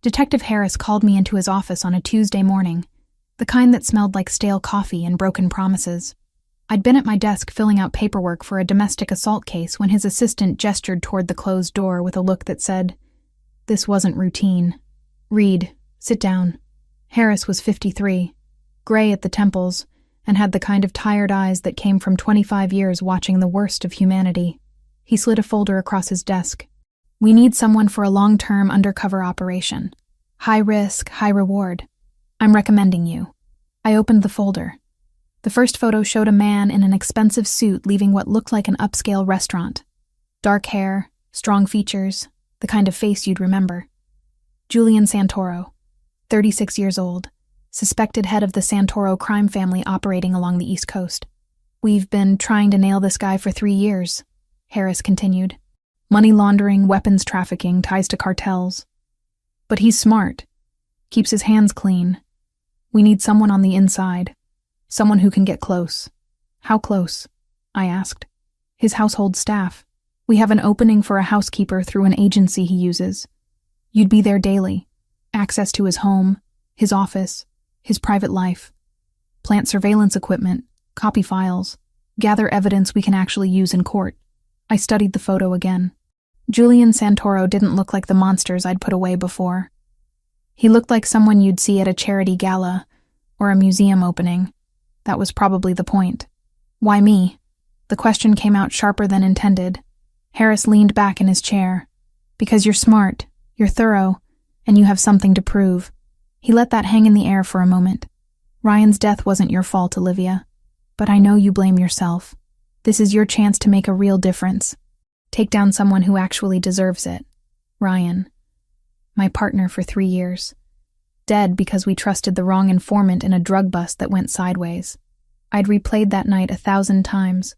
Detective Harris called me into his office on a Tuesday morning, the kind that smelled like stale coffee and broken promises. I'd been at my desk filling out paperwork for a domestic assault case when his assistant gestured toward the closed door with a look that said, "This wasn't routine. Read. Sit down." Harris was 53, gray at the temples, and had the kind of tired eyes that came from 25 years watching the worst of humanity. He slid a folder across his desk. "We need someone for a long-term undercover operation. High risk, high reward. I'm recommending you." I opened the folder. The first photo showed a man in an expensive suit leaving what looked like an upscale restaurant. Dark hair, strong features, the kind of face you'd remember. Julian Santoro, 36 years old, suspected head of the Santoro crime family operating along the East Coast. "We've been trying to nail this guy for 3 years," Harris continued. "Money laundering, weapons trafficking, ties to cartels. But he's smart, keeps his hands clean. We need someone on the inside, someone who can get close." "How close?" I asked. "His household staff. We have an opening for a housekeeper through an agency he uses. You'd be there daily. Access to his home, his office, his private life. Plant surveillance equipment, copy files, gather evidence we can actually use in court." I studied the photo again. Julian Santoro didn't look like the monsters I'd put away before. He looked like someone you'd see at a charity gala or a museum opening. That was probably the point. "Why me?" The question came out sharper than intended. Harris leaned back in his chair. "Because you're smart, you're thorough, and you have something to prove." He let that hang in the air for a moment. "Ryan's death wasn't your fault, Olivia. But I know you blame yourself. This is your chance to make a real difference. Take down someone who actually deserves it. Ryan. My partner for 3 years. Dead because we trusted the wrong informant in a drug bust that went sideways. I'd replayed that night 1,000 times,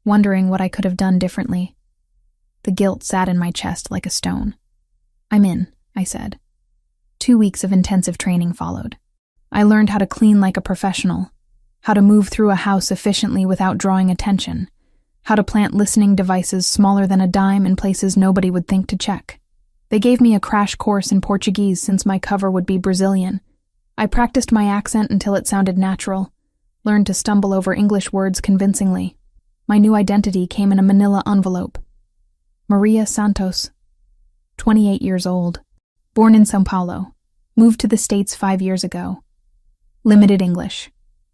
wondering what I could have done differently. The guilt sat in my chest like a stone. "I'm in," I said. 2 weeks of intensive training followed. I learned how to clean like a professional, how to move through a house efficiently without drawing attention, how to plant listening devices smaller than a dime in places nobody would think to check. They gave me a crash course in Portuguese since my cover would be Brazilian. I practiced my accent until it sounded natural, learned to stumble over English words convincingly. My new identity came in a manila envelope. Maria Santos, 28 years old, born in São Paulo, moved to the States 5 years ago. Limited English.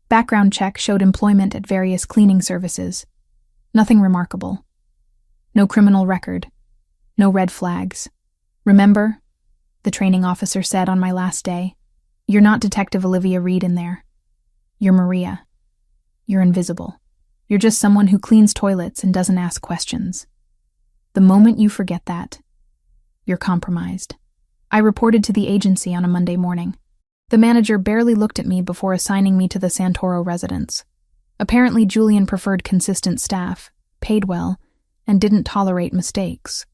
Background check showed employment at various cleaning services. Nothing remarkable. No criminal record. No red flags. "Remember," the training officer said on my last day, "you're not Detective Olivia Reed in there. You're Maria. You're invisible. You're just someone who cleans toilets and doesn't ask questions. The moment you forget that, you're compromised." I reported to the agency on a Monday morning. The manager barely looked at me before assigning me to the Santoro residence. Apparently Julian preferred consistent staff, paid well, and didn't tolerate mistakes.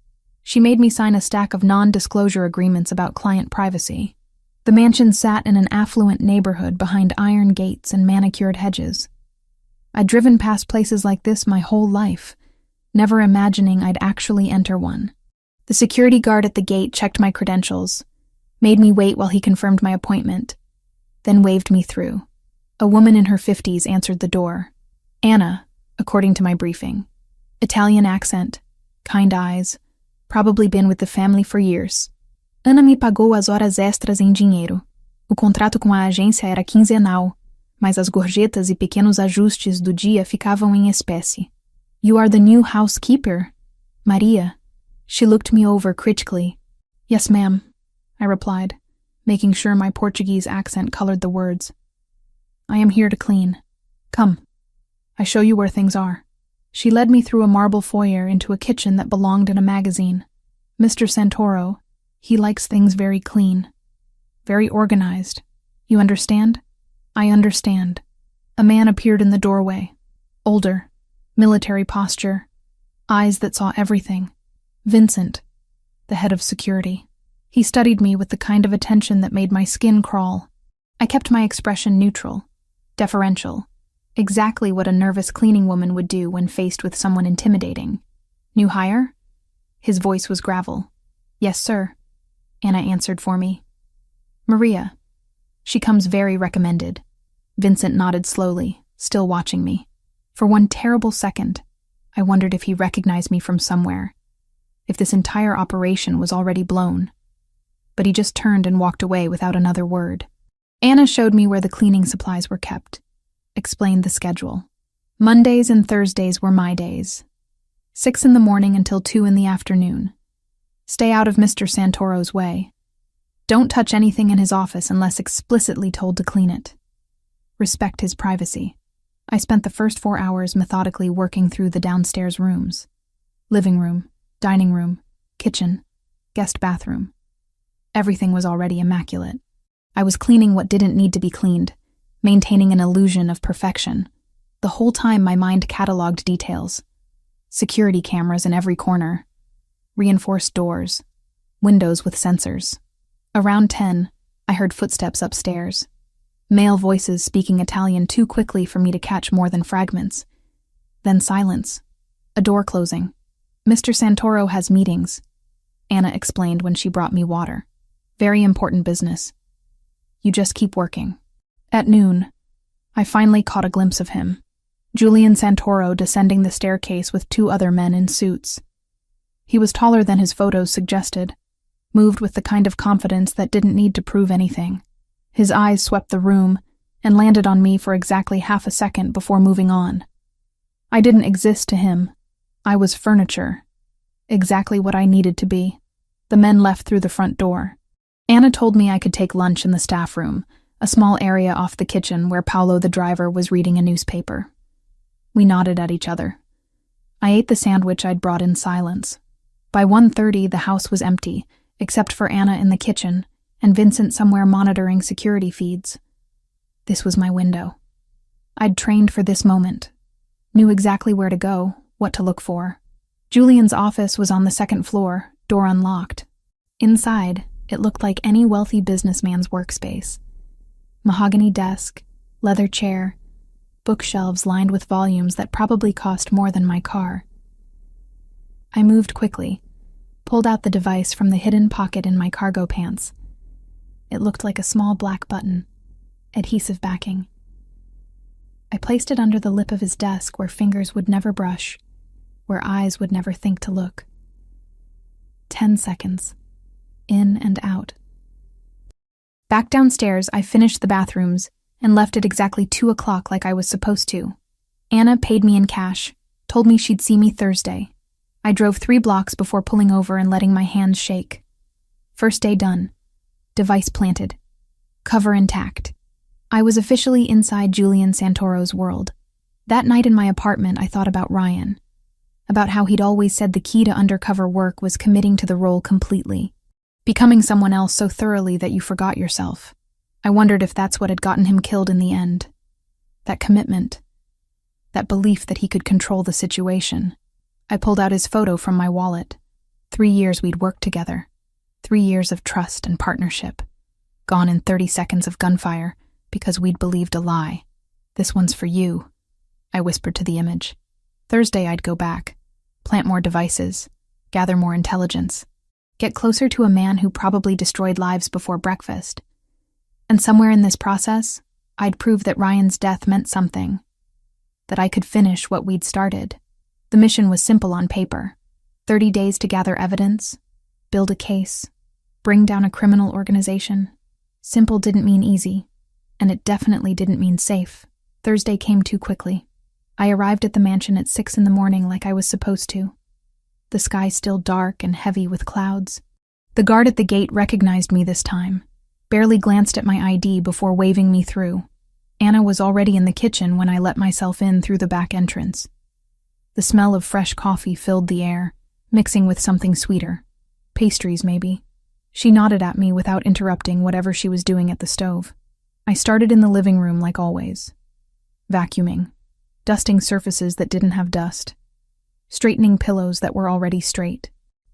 She made me sign a stack of non-disclosure agreements about client privacy. The mansion sat in an affluent neighborhood behind iron gates and manicured hedges. I'd driven past places like this my whole life, never imagining I'd actually enter one. The security guard at the gate checked my credentials, made me wait while he confirmed my appointment, then waved me through. A woman in her 50s answered the door. Anna, according to my briefing. Italian accent, kind eyes, probably been with the family for years. "Ana me pagou as horas extras em dinheiro. O contrato com a agência era quinzenal, mas as gorjetas e pequenos ajustes do dia ficavam em espécie." "You are the new housekeeper, Maria." She looked me over critically. "Yes, ma'am," I replied, making sure my Portuguese accent colored the words. "I am here to clean. Come. I show you where things are." She led me through a marble foyer into a kitchen that belonged in a magazine. "Mr. Santoro, he likes things very clean. Very organized. You understand?" "I understand." A man appeared in the doorway. Older, military posture, eyes that saw everything. Vincent, the head of security. He studied me with the kind of attention that made my skin crawl. I kept my expression neutral, deferential, exactly what a nervous cleaning woman would do when faced with someone intimidating. "New hire?" His voice was gravel. "Yes, sir," Anna answered for me. Maria. She comes very recommended. Vincent nodded slowly, still watching me. For one terrible second, I wondered if he recognized me from somewhere, if this entire operation was already blown. But he just turned and walked away without another word. Anna showed me where the cleaning supplies were kept, explained the schedule. Mondays and Thursdays were my days. 6 in the morning until 2 in the afternoon. Stay out of Mr. Santoro's way. Don't touch anything in his office unless explicitly told to clean it. Respect his privacy. I spent the first 4 hours methodically working through the downstairs rooms. Living room, dining room, kitchen, guest bathroom. Everything was already immaculate. I was cleaning what didn't need to be cleaned, maintaining an illusion of perfection. The whole time my mind cataloged details. Security cameras in every corner. Reinforced doors. Windows with sensors. Around 10, I heard footsteps upstairs. Male voices speaking Italian too quickly for me to catch more than fragments. Then silence. A door closing. Mr. Santoro has meetings, Anna explained when she brought me water. Very important business. You just keep working. At noon, I finally caught a glimpse of him. Julian Santoro descending the staircase with 2 other men in suits. He was taller than his photos suggested, moved with the kind of confidence that didn't need to prove anything. His eyes swept the room and landed on me for exactly half a second before moving on. I didn't exist to him. I was furniture. Exactly what I needed to be. The men left through the front door. Anna told me I could take lunch in the staff room, a small area off the kitchen where Paolo the driver was reading a newspaper. We nodded at each other. I ate the sandwich I'd brought in silence. By 1:30, the house was empty, except for Anna in the kitchen and Vincent somewhere monitoring security feeds. This was my window. I'd trained for this moment, knew exactly where to go, what to look for. Julian's office was on the 2nd floor, door unlocked. Inside, it looked like any wealthy businessman's workspace. Mahogany desk, leather chair, bookshelves lined with volumes that probably cost more than my car. I moved quickly, pulled out the device from the hidden pocket in my cargo pants. It looked like a small black button, adhesive backing. I placed it under the lip of his desk where fingers would never brush, where eyes would never think to look. 10 seconds. In and out. Back downstairs, I finished the bathrooms and left at exactly 2 o'clock like I was supposed to. Anna paid me in cash, told me she'd see me Thursday. I drove 3 blocks before pulling over and letting my hands shake. First day done. Device planted. Cover intact. I was officially inside Julian Santoro's world. That night in my apartment, I thought about Ryan. About how he'd always said the key to undercover work was committing to the role completely. Becoming someone else so thoroughly that you forgot yourself. I wondered if that's what had gotten him killed in the end. That commitment. That belief that he could control the situation. I pulled out his photo from my wallet. 3 years we'd worked together. 3 years of trust and partnership. Gone in 30 seconds of gunfire because we'd believed a lie. This one's for you, I whispered to the image. Thursday I'd go back. Plant more devices. Gather more intelligence. Get closer to a man who probably destroyed lives before breakfast. And somewhere in this process, I'd prove that Ryan's death meant something. That I could finish what we'd started. The mission was simple on paper. 30 days to gather evidence, build a case, bring down a criminal organization. Simple didn't mean easy, and it definitely didn't mean safe. Thursday came too quickly. I arrived at the mansion at 6 in the morning like I was supposed to. The sky still dark and heavy with clouds. The guard at the gate recognized me this time, barely glanced at my ID before waving me through. Anna was already in the kitchen when I let myself in through the back entrance. The smell of fresh coffee filled the air, mixing with something sweeter. Pastries, maybe. She nodded at me without interrupting whatever she was doing at the stove. I started in the living room like always. Vacuuming. Dusting surfaces that didn't have dust. Straightening pillows that were already straight.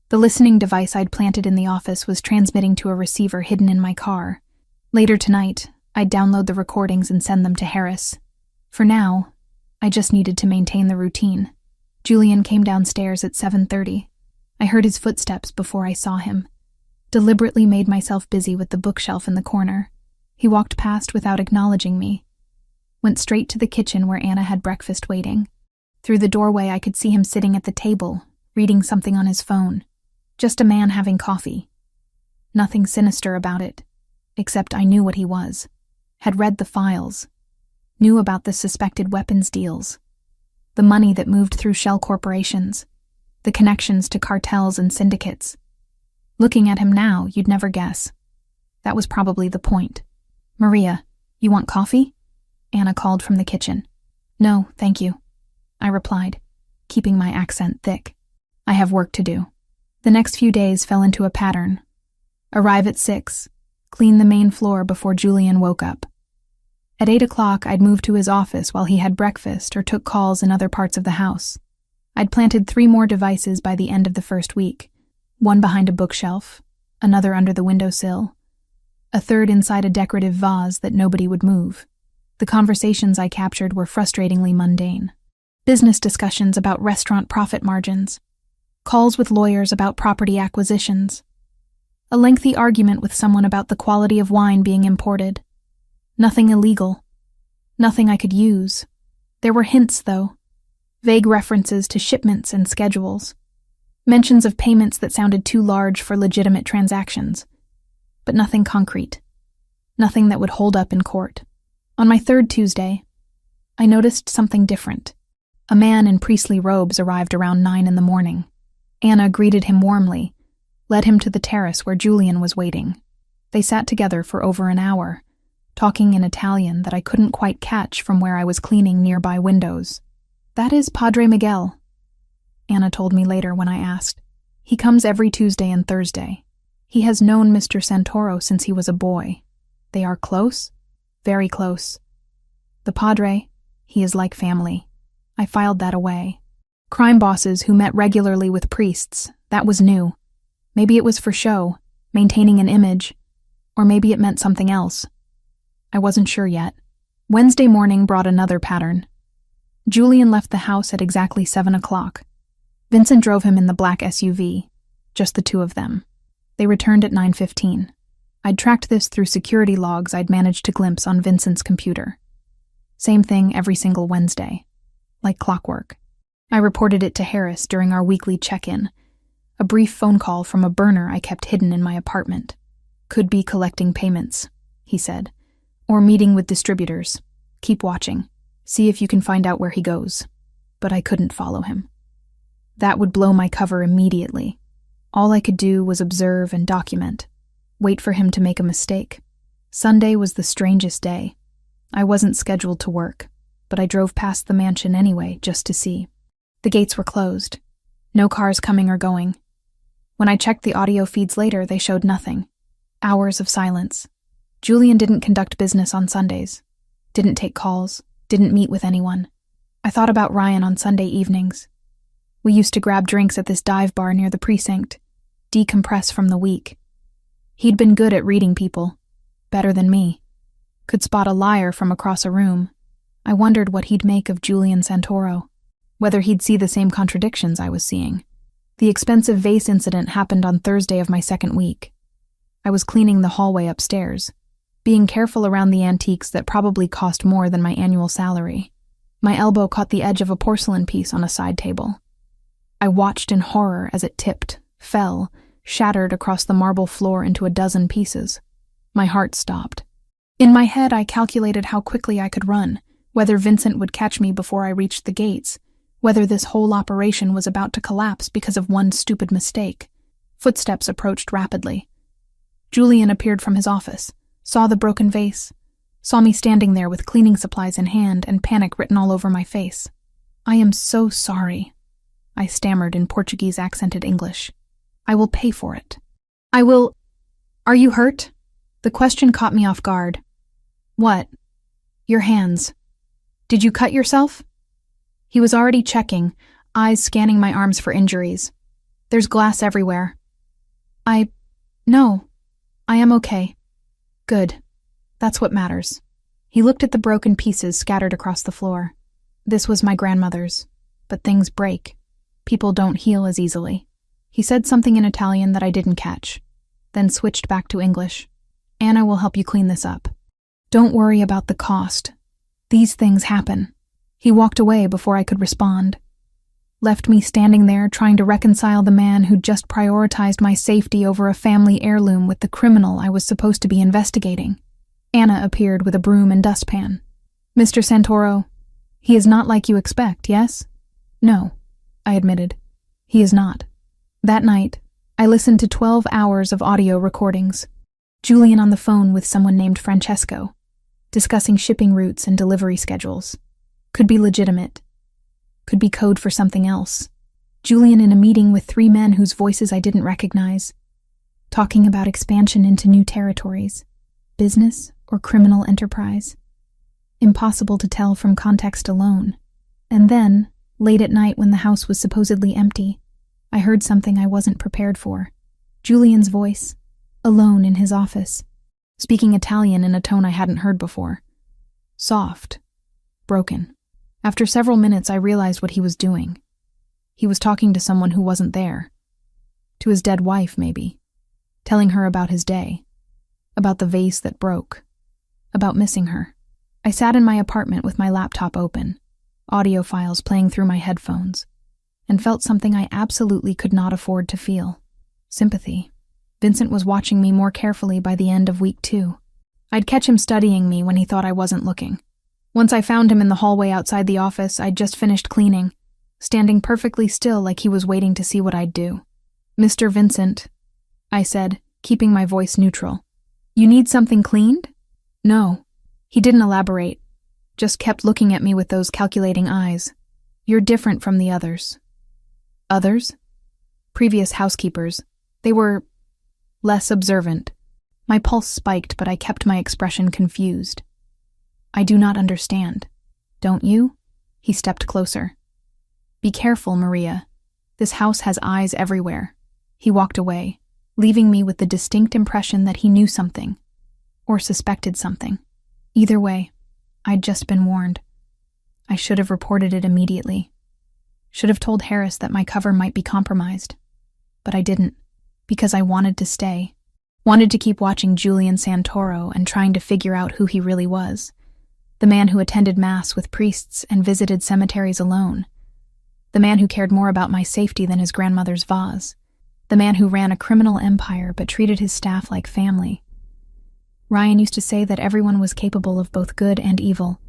The listening device I'd planted in the office was transmitting to a receiver hidden in my car. Later tonight, I'd download the recordings and send them to Harris. For now, I just needed to maintain the routine. Julian came downstairs at 7:30. I heard his footsteps before I saw him. Deliberately made myself busy with the bookshelf in the corner. He walked past without acknowledging me. Went straight to the kitchen where Anna had breakfast waiting. Through the doorway I could see him sitting at the table, reading something on his phone. Just a man having coffee. Nothing sinister about it, except I knew what he was. Had read the files. Knew about the suspected weapons deals. The money that moved through shell corporations. The connections to cartels and syndicates. Looking at him now, you'd never guess. That was probably the point. "Maria, you want coffee?" Anna called from the kitchen. "No, thank you," I replied, keeping my accent thick. I have work to do. The next few days fell into a pattern. Arrive at 6, clean the main floor before Julian woke up. At 8 o'clock, I'd move to his office while he had breakfast or took calls in other parts of the house. I'd planted 3 more devices by the end of the first week. One behind a bookshelf, another under the windowsill, a third inside a decorative vase that nobody would move. The conversations I captured were frustratingly mundane. Business discussions about restaurant profit margins, calls with lawyers about property acquisitions, a lengthy argument with someone about the quality of wine being imported. Nothing illegal. Nothing I could use. There were hints, though. Vague references to shipments and schedules. Mentions of payments that sounded too large for legitimate transactions. But nothing concrete. Nothing that would hold up in court. On my 3rd Tuesday, I noticed something different. A man in priestly robes arrived around 9 in the morning. Anna greeted him warmly, led him to the terrace where Julian was waiting. They sat together for over an hour, talking in Italian that I couldn't quite catch from where I was cleaning nearby windows. "That is Padre Miguel," Anna told me later when I asked. "He comes every Tuesday and Thursday. He has known Mr. Santoro since he was a boy. They are close? Very close. The Padre, he is like family." I filed that away. Crime bosses who met regularly with priests, that was new. Maybe it was for show, maintaining an image, or maybe it meant something else. I wasn't sure yet. Wednesday morning brought another pattern. Julian left the house at exactly 7 o'clock. Vincent drove him in the black SUV, just the two of them. They returned at 9:15. I'd tracked this through security logs I'd managed to glimpse on Vincent's computer. Same thing every single Wednesday, like clockwork. I reported it to Harris during our weekly check-in, a brief phone call from a burner I kept hidden in my apartment. "Could be collecting payments," he said, "or meeting with distributors. Keep watching. See if you can find out where he goes." But I couldn't follow him. That would blow my cover immediately. All I could do was observe and document, wait for him to make a mistake. Sunday was the strangest day. I wasn't scheduled to work, but I drove past the mansion anyway just to see. The gates were closed. No cars coming or going. When I checked the audio feeds later, they showed nothing. Hours of silence. Julian didn't conduct business on Sundays. Didn't take calls. Didn't meet with anyone. I thought about Ryan on Sunday evenings. We used to grab drinks at this dive bar near the precinct, decompress from the week. He'd been good at reading people. Better than me. Could spot a liar from across a room. I wondered what he'd make of Julian Santoro. Whether he'd see the same contradictions I was seeing. The expensive vase incident happened on Thursday of my 2nd week. I was cleaning the hallway upstairs, being careful around the antiques that probably cost more than my annual salary. My elbow caught the edge of a porcelain piece on a side table. I watched in horror as it tipped, fell, shattered across the marble floor into a dozen pieces. My heart stopped. In my head, I calculated how quickly I could run, whether Vincent would catch me before I reached the gates, whether this whole operation was about to collapse because of one stupid mistake. Footsteps approached rapidly. Julian appeared from his office, saw the broken vase, saw me standing there with cleaning supplies in hand and panic written all over my face. "I am so sorry," I stammered in Portuguese-accented English. "I will pay for it. I will—" "Are you hurt?" The question caught me off guard. "What?" "Your hands. Did you cut yourself?" He was already checking, eyes scanning my arms for injuries. "There's glass everywhere." No, I am okay." "Good. That's what matters." He looked at the broken pieces scattered across the floor. "This was my grandmother's, but things break. People don't heal as easily." He said something in Italian that I didn't catch. then switched back to English. Anna will help you clean this up. Don't worry about the cost. These things happen. He walked away before I could respond. Left me standing there trying to reconcile the man who just prioritized my safety over a family heirloom with the criminal I was supposed to be investigating. Anna appeared with a broom and dustpan. Mr. Santoro, he is not like you expect, yes? No, I admitted. He is not. That night, I listened to 12 hours of audio recordings. Julian on the phone with someone named Francesco, discussing shipping routes and delivery schedules. Could be legitimate. Could be code for something else. Julian in a meeting with 3 men whose voices I didn't recognize, talking about expansion into new territories, business or criminal enterprise. Impossible to tell from context alone. And then, late at night when the house was supposedly empty, I heard something I wasn't prepared for. Julian's voice, alone in his office, speaking Italian in a tone I hadn't heard before. Soft. Broken. After several minutes, I realized what he was doing. He was talking to someone who wasn't there. To his dead wife, maybe. Telling her about his day. About the vase that broke. About missing her. I sat in my apartment with my laptop open, audio files playing through my headphones, and felt something I absolutely could not afford to feel. Sympathy. Vincent was watching me more carefully by the end of week 2. I'd catch him studying me when he thought I wasn't looking. Once I found him in the hallway outside the office, I'd just finished cleaning, standing perfectly still like he was waiting to see what I'd do. Mr. Vincent, I said, keeping my voice neutral. You need something cleaned? No. He didn't elaborate, just kept looking at me with those calculating eyes. You're different from the others. Others? Previous housekeepers. They were less observant. My pulse spiked, but I kept my expression confused. I do not understand. Don't you? He stepped closer. Be careful, Maria. This house has eyes everywhere. He walked away, leaving me with the distinct impression that he knew something, or suspected something. Either way, I'd just been warned. I should have reported it immediately. Should have told Harris that my cover might be compromised. But I didn't, because I wanted to stay. Wanted to keep watching Julian Santoro and trying to figure out who he really was. The man who attended mass with priests and visited cemeteries alone. The man who cared more about my safety than his grandmother's vase. The man who ran a criminal empire but treated his staff like family. Ryan used to say that everyone was capable of both good and evil,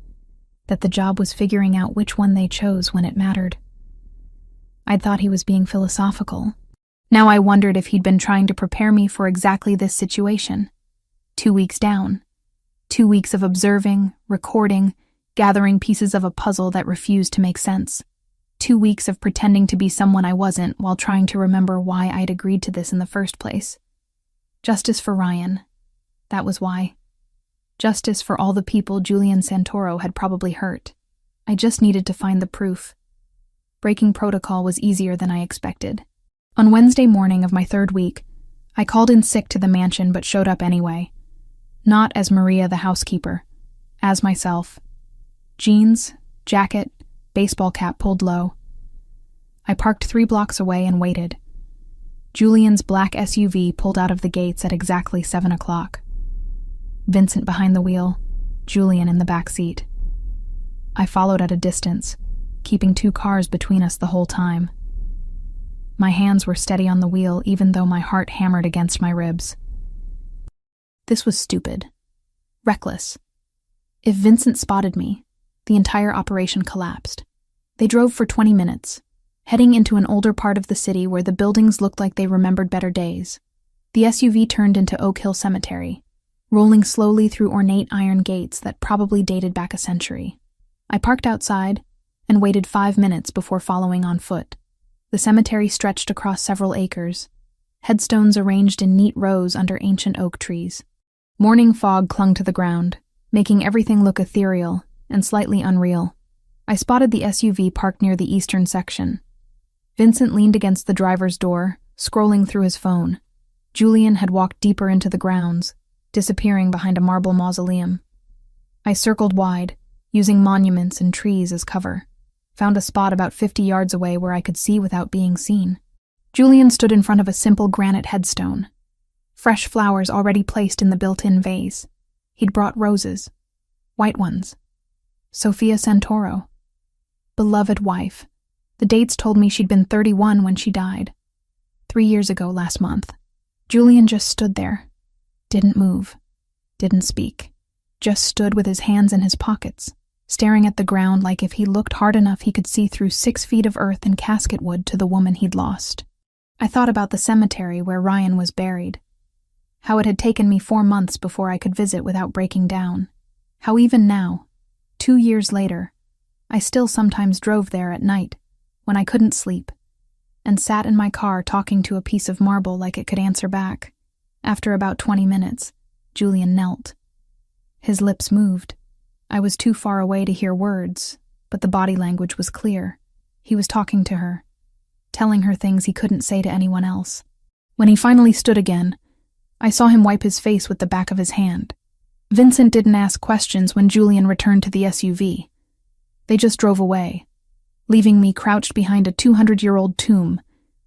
that the job was figuring out which one they chose when it mattered. I'd thought he was being philosophical. Now I wondered if he'd been trying to prepare me for exactly this situation. 2 weeks down. 2 weeks of observing, recording, gathering pieces of a puzzle that refused to make sense. 2 weeks of pretending to be someone I wasn't while trying to remember why I'd agreed to this in the first place. Justice for Ryan. That was why. Justice for all the people Julian Santoro had probably hurt. I just needed to find the proof. Breaking protocol was easier than I expected. On Wednesday morning of my 3rd week, I called in sick to the mansion but showed up anyway. Not as Maria the housekeeper, as myself. Jeans, jacket, baseball cap pulled low. I parked 3 blocks away and waited. Julian's black SUV pulled out of the gates at exactly 7 o'clock. Vincent behind the wheel, Julian in the back seat. I followed at a distance, keeping 2 cars between us the whole time. My hands were steady on the wheel even though my heart hammered against my ribs. This was stupid. Reckless. If Vincent spotted me, the entire operation collapsed. They drove for 20 minutes, heading into an older part of the city where the buildings looked like they remembered better days. The SUV turned into Oak Hill Cemetery, rolling slowly through ornate iron gates that probably dated back a century. I parked outside and waited 5 minutes before following on foot. The cemetery stretched across several acres, headstones arranged in neat rows under ancient oak trees. Morning fog clung to the ground, making everything look ethereal and slightly unreal. I spotted the SUV parked near the eastern section. Vincent leaned against the driver's door, scrolling through his phone. Julian had walked deeper into the grounds, disappearing behind a marble mausoleum. I circled wide, using monuments and trees as cover. Found a spot about 50 yards away where I could see without being seen. Julian stood in front of a simple granite headstone. fresh flowers already placed in the built-in vase. He'd brought roses, white ones. Sophia Santoro. Beloved wife. The dates told me she'd been 31 when she died. 3 years ago last month. Julian just stood there. Didn't move. Didn't speak. Just stood with his hands in his pockets, staring at the ground like if he looked hard enough he could see through 6 feet of earth and casket wood to the woman he'd lost. I thought about the cemetery where Ryan was buried. How it had taken me 4 months before I could visit without breaking down. How even now, 2 years later, I still sometimes drove there at night, when I couldn't sleep, and sat in my car talking to a piece of marble like it could answer back. After about 20 minutes, Julian knelt. His lips moved. I was too far away to hear words, but the body language was clear. He was talking to her, telling her things he couldn't say to anyone else. When he finally stood again, I saw him wipe his face with the back of his hand. Vincent didn't ask questions when Julian returned to the SUV. They just drove away, leaving me crouched behind a 200-year-old tomb,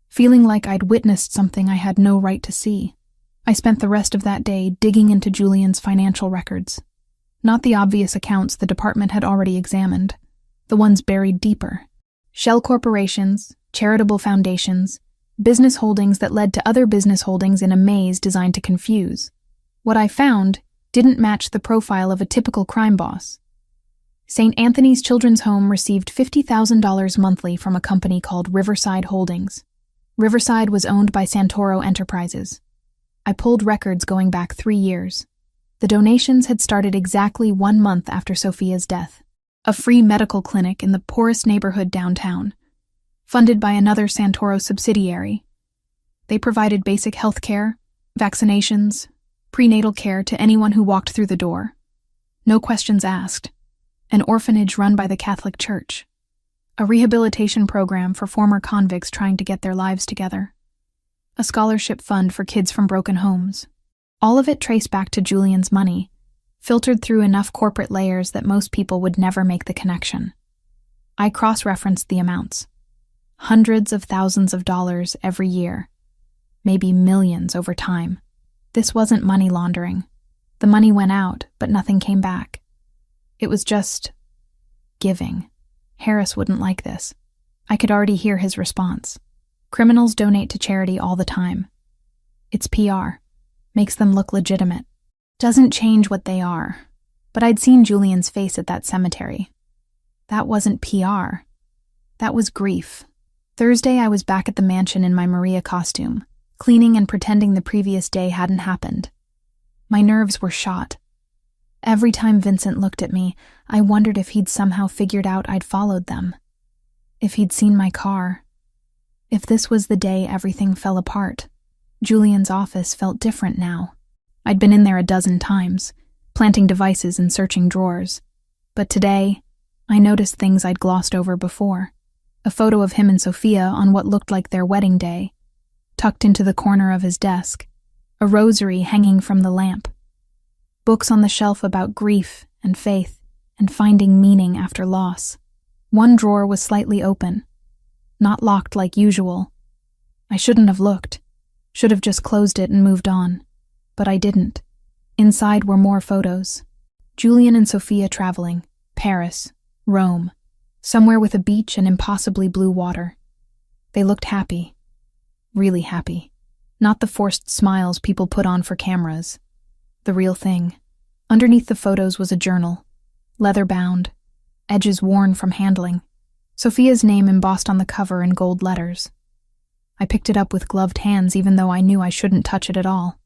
feeling like I'd witnessed something I had no right to see. I spent the rest of that day digging into Julian's financial records. Not the obvious accounts the department had already examined, the ones buried deeper. Shell corporations, charitable foundations, business holdings that led to other business holdings in a maze designed to confuse. What I found didn't match the profile of a typical crime boss. St. Anthony's Children's Home received $50,000 monthly from a company called Riverside Holdings. Riverside was owned by Santoro Enterprises. I pulled records going back 3 years. The donations had started exactly 1 month after Sophia's death. A free medical clinic in the poorest neighborhood downtown, funded by another Santoro subsidiary. They provided basic health care, vaccinations, prenatal care to anyone who walked through the door. No questions asked. An orphanage run by the Catholic Church. A rehabilitation program for former convicts trying to get their lives together. A scholarship fund for kids from broken homes. All of it traced back to Julian's money, filtered through enough corporate layers that most people would never make the connection. I cross-referenced the amounts. Hundreds of thousands of dollars every year. Maybe millions over time. This wasn't money laundering. The money went out, but nothing came back. It was just giving. Harris wouldn't like this. I could already hear his response. Criminals donate to charity all the time. It's PR. Makes them look legitimate. Doesn't change what they are. But I'd seen Julian's face at that cemetery. That wasn't PR. That was grief. Thursday, I was back at the mansion in my Maria costume, cleaning and pretending the previous day hadn't happened. My nerves were shot. Every time Vincent looked at me, I wondered if he'd somehow figured out I'd followed them. If he'd seen my car. If this was the day everything fell apart. Julian's office felt different now. I'd been in there a dozen times, planting devices and searching drawers. But today, I noticed things I'd glossed over before. A photo of him and Sophia on what looked like their wedding day, tucked into the corner of his desk. A rosary hanging from the lamp. Books on the shelf about grief and faith and finding meaning after loss. One drawer was slightly open, not locked like usual. I shouldn't have looked. Should have just closed it and moved on. But I didn't. Inside were more photos. Julian and Sophia traveling. Paris. Rome. Somewhere with a beach and impossibly blue water. They looked happy. Really happy. Not the forced smiles people put on for cameras. The real thing. Underneath the photos was a journal. Leather-bound. Edges worn from handling. Sophia's name embossed on the cover in gold letters. I picked it up with gloved hands even though I knew I shouldn't touch it at all.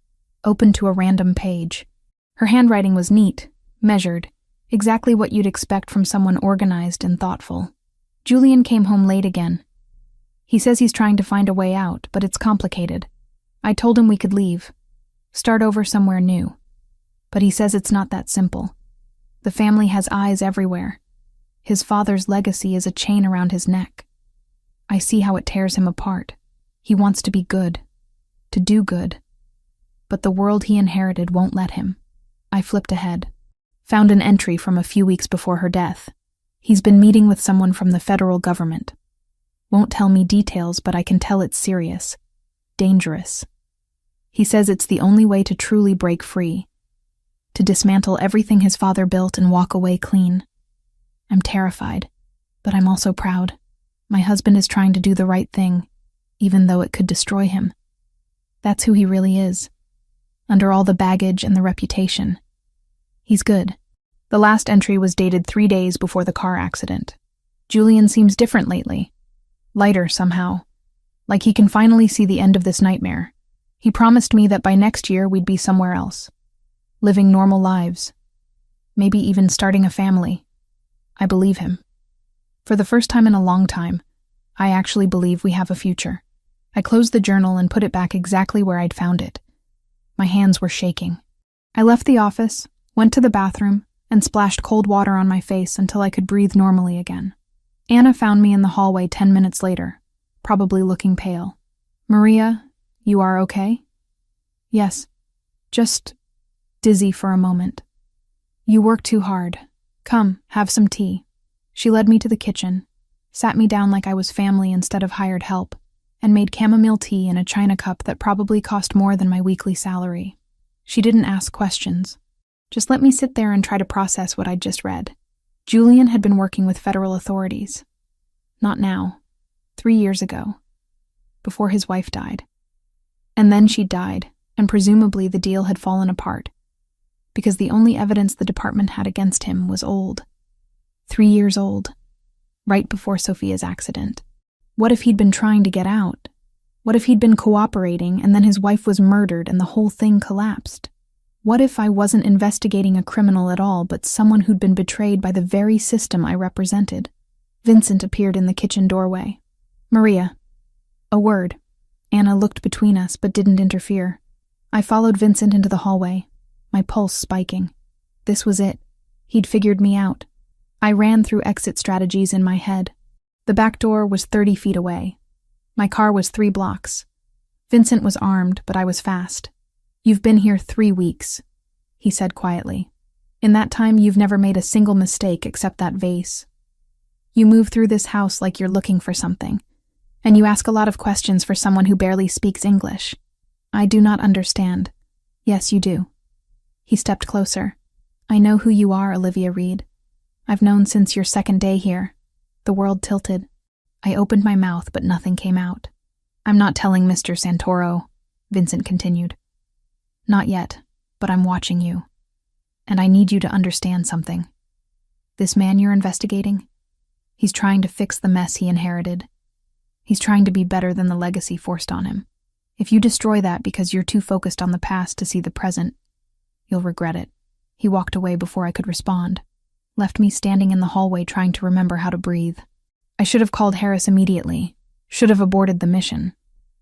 Opened to a random page. Her handwriting was neat, measured, exactly what you'd expect from someone organized and thoughtful. Julian came home late again. He says he's trying to find a way out, but it's complicated. I told him we could leave. Start over somewhere new. But he says it's not that simple. The family has eyes everywhere. His father's legacy is a chain around his neck. I see how it tears him apart. He wants to be good. To do good. But the world he inherited won't let him. I flipped ahead. Found an entry from a few weeks before her death. He's been meeting with someone from the federal government. Won't tell me details, but I can tell it's serious. Dangerous. He says it's the only way to truly break free, to dismantle everything his father built and walk away clean. I'm terrified, but I'm also proud. My husband is trying to do the right thing, even though it could destroy him. That's who he really is, under all the baggage and the reputation. He's good. The last entry was dated 3 days before the car accident. Julian seems different lately. Lighter somehow. Like he can finally see the end of this nightmare. He promised me that by next year we'd be somewhere else. Living normal lives. Maybe even starting a family. I believe him. For the first time in a long time, I actually believe we have a future. I closed the journal and put it back exactly where I'd found it. My hands were shaking. I left the office, went to the bathroom, and splashed cold water on my face until I could breathe normally again. Anna found me in the hallway 10 minutes later, probably looking pale. "Maria, you are okay?" "Yes. Just dizzy for a moment." "You work too hard. Come, have some tea." She led me to the kitchen, sat me down like I was family instead of hired help, and made chamomile tea in a china cup that probably cost more than my weekly salary. She didn't ask questions. Just let me sit there and try to process what I'd just read. Julian had been working with federal authorities. Not now. 3 years ago. Before his wife died. And then she died, and presumably the deal had fallen apart. Because the only evidence the department had against him was old. 3 years old. Right before Sophia's accident. What if he'd been trying to get out? What if he'd been cooperating and then his wife was murdered and the whole thing collapsed? What if I wasn't investigating a criminal at all, but someone who'd been betrayed by the very system I represented? Vincent appeared in the kitchen doorway. "Maria." A word. Anna looked between us, but didn't interfere. I followed Vincent into the hallway, my pulse spiking. This was it. He'd figured me out. I ran through exit strategies in my head. The back door was 30 feet away. My car was 3 blocks. Vincent was armed, but I was fast. "You've been here 3 weeks," he said quietly. "In that time, you've never made a single mistake except that vase. You move through this house like you're looking for something, and you ask a lot of questions for someone who barely speaks English. I do not understand." "Yes, you do." He stepped closer. "I know who you are, Olivia Reed. I've known since your 2nd day here." The world tilted. I opened my mouth, but nothing came out. "I'm not telling Mr. Santoro," Vincent continued. "Not yet, but I'm watching you. And I need you to understand something. This man you're investigating, he's trying to fix the mess he inherited. He's trying to be better than the legacy forced on him. If you destroy that because you're too focused on the past to see the present, you'll regret it." He walked away before I could respond, left me standing in the hallway trying to remember how to breathe. I should have called Harris immediately, should have aborted the mission.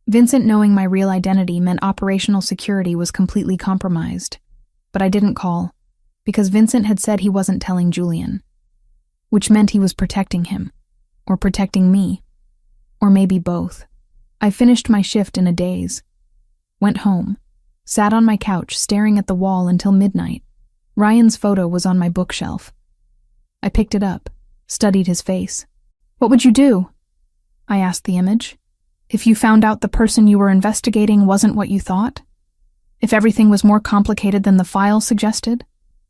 Vincent knowing my real identity meant operational security was completely compromised. But I didn't call, because Vincent had said he wasn't telling Julian. Which meant he was protecting him, or protecting me, or maybe both. I finished my shift in a daze, went home, sat on my couch staring at the wall until midnight. Ryan's photo was on my bookshelf. I picked it up, studied his face. "What would you do?" I asked the image. "If you found out the person you were investigating wasn't what you thought? If everything was more complicated than the file suggested?"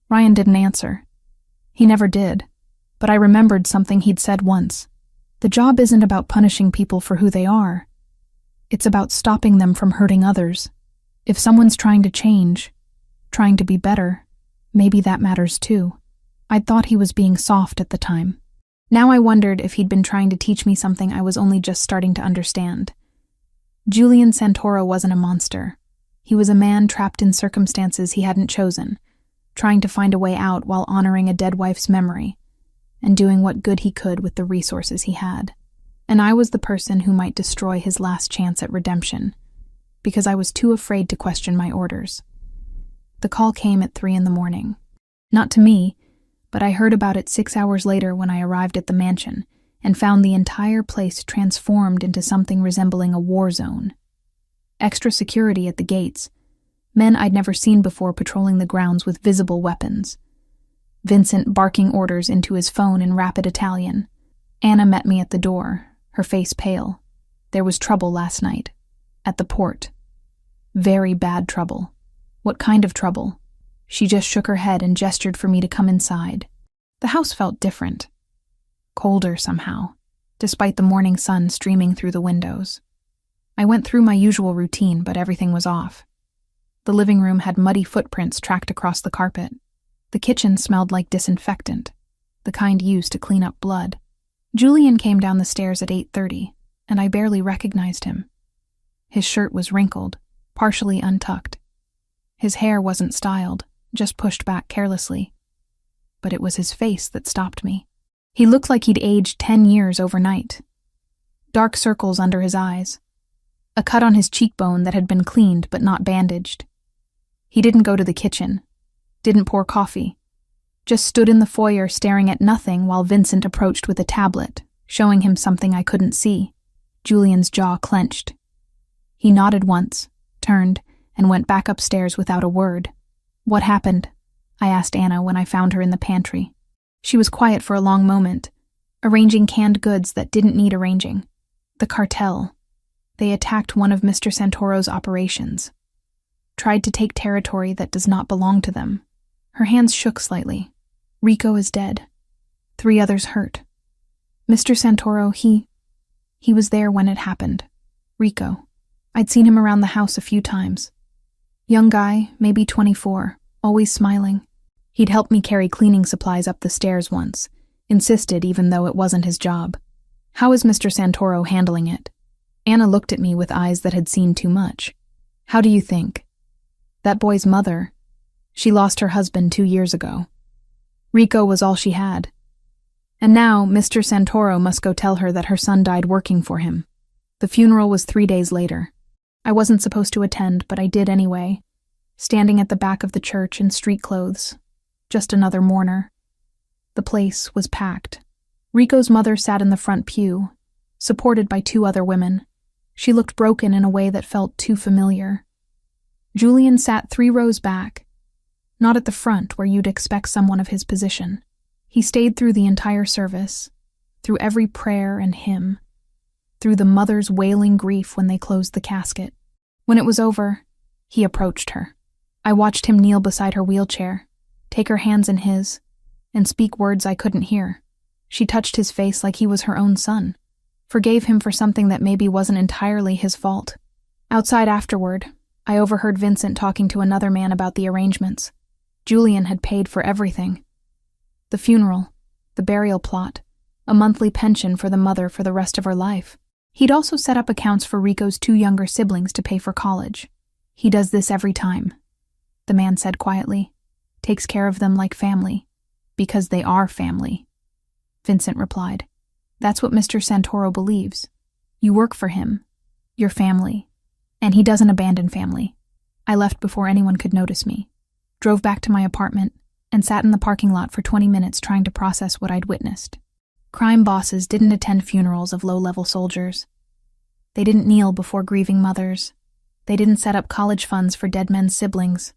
Ryan didn't answer. He never did, but I remembered something he'd said once. The job isn't about punishing people for who they are. It's about stopping them from hurting others. If someone's trying to change, trying to be better, maybe that matters too. I'd thought he was being soft at the time. Now I wondered if he'd been trying to teach me something I was only just starting to understand. Julian Santoro wasn't a monster. He was a man trapped in circumstances he hadn't chosen, trying to find a way out while honoring a dead wife's memory, and doing what good he could with the resources he had. And I was the person who might destroy his last chance at redemption, because I was too afraid to question my orders. The call came at 3 a.m. Not to me, but I heard about it 6 hours later when I arrived at the mansion and found the entire place transformed into something resembling a war zone. Extra security at the gates, men I'd never seen before patrolling the grounds with visible weapons. Vincent barking orders into his phone in rapid Italian. Anna met me at the door, her face pale. There was trouble last night. At the port. Very bad trouble. What kind of trouble? She just shook her head and gestured for me to come inside. The house felt different. Colder somehow, despite the morning sun streaming through the windows. I went through my usual routine, but everything was off. The living room had muddy footprints tracked across the carpet. The kitchen smelled like disinfectant, the kind used to clean up blood. Julian came down the stairs at 8:30, and I barely recognized him. His shirt was wrinkled, partially untucked. His hair wasn't styled, just pushed back carelessly. But it was his face that stopped me. He looked like he'd aged 10 years overnight. Dark circles under his eyes. A cut on his cheekbone that had been cleaned but not bandaged. He didn't go to the kitchen. Didn't pour coffee. Just stood in the foyer staring at nothing while Vincent approached with a tablet, showing him something I couldn't see. Julian's jaw clenched. He nodded once, turned, and went back upstairs without a word. "What happened?" I asked Anna when I found her in the pantry. She was quiet for a long moment, arranging canned goods that didn't need arranging. The cartel. They attacked one of Mr. Santoro's operations. Tried to take territory that does not belong to them. Her hands shook slightly. Rico is dead. 3 others hurt. Mr. Santoro, he was there when it happened. Rico. I'd seen him around the house a few times. Young guy, maybe 24, always smiling. He'd helped me carry cleaning supplies up the stairs once, insisted even though it wasn't his job. How is Mr. Santoro handling it? Anna looked at me with eyes that had seen too much. How do you think? That boy's mother, she lost her husband 2 years ago. Rico was all she had. And now Mr. Santoro must go tell her that her son died working for him. The funeral was 3 days later. I wasn't supposed to attend, but I did anyway, standing at the back of the church in street clothes. Just another mourner. The place was packed. Rico's mother sat in the front pew, supported by 2 other women. She looked broken in a way that felt too familiar. Julian sat 3 rows back, not at the front where you'd expect someone of his position. He stayed through the entire service, through every prayer and hymn, through the mother's wailing grief when they closed the casket. When it was over, he approached her. I watched him kneel beside her wheelchair, take her hands in his, and speak words I couldn't hear. She touched his face like he was her own son, forgave him for something that maybe wasn't entirely his fault. Outside afterward, I overheard Vincent talking to another man about the arrangements. Julian had paid for everything. The funeral, the burial plot, a monthly pension for the mother for the rest of her life. He'd also set up accounts for Rico's 2 younger siblings to pay for college. He does this every time, the man said quietly. Takes care of them like family, because they are family. Vincent replied. That's what Mr. Santoro believes. You work for him, your family, and he doesn't abandon family. I left before anyone could notice me, drove back to my apartment, and sat in the parking lot for 20 minutes trying to process what I'd witnessed. Crime bosses didn't attend funerals of low-level soldiers. They didn't kneel before grieving mothers. They didn't set up college funds for dead men's siblings.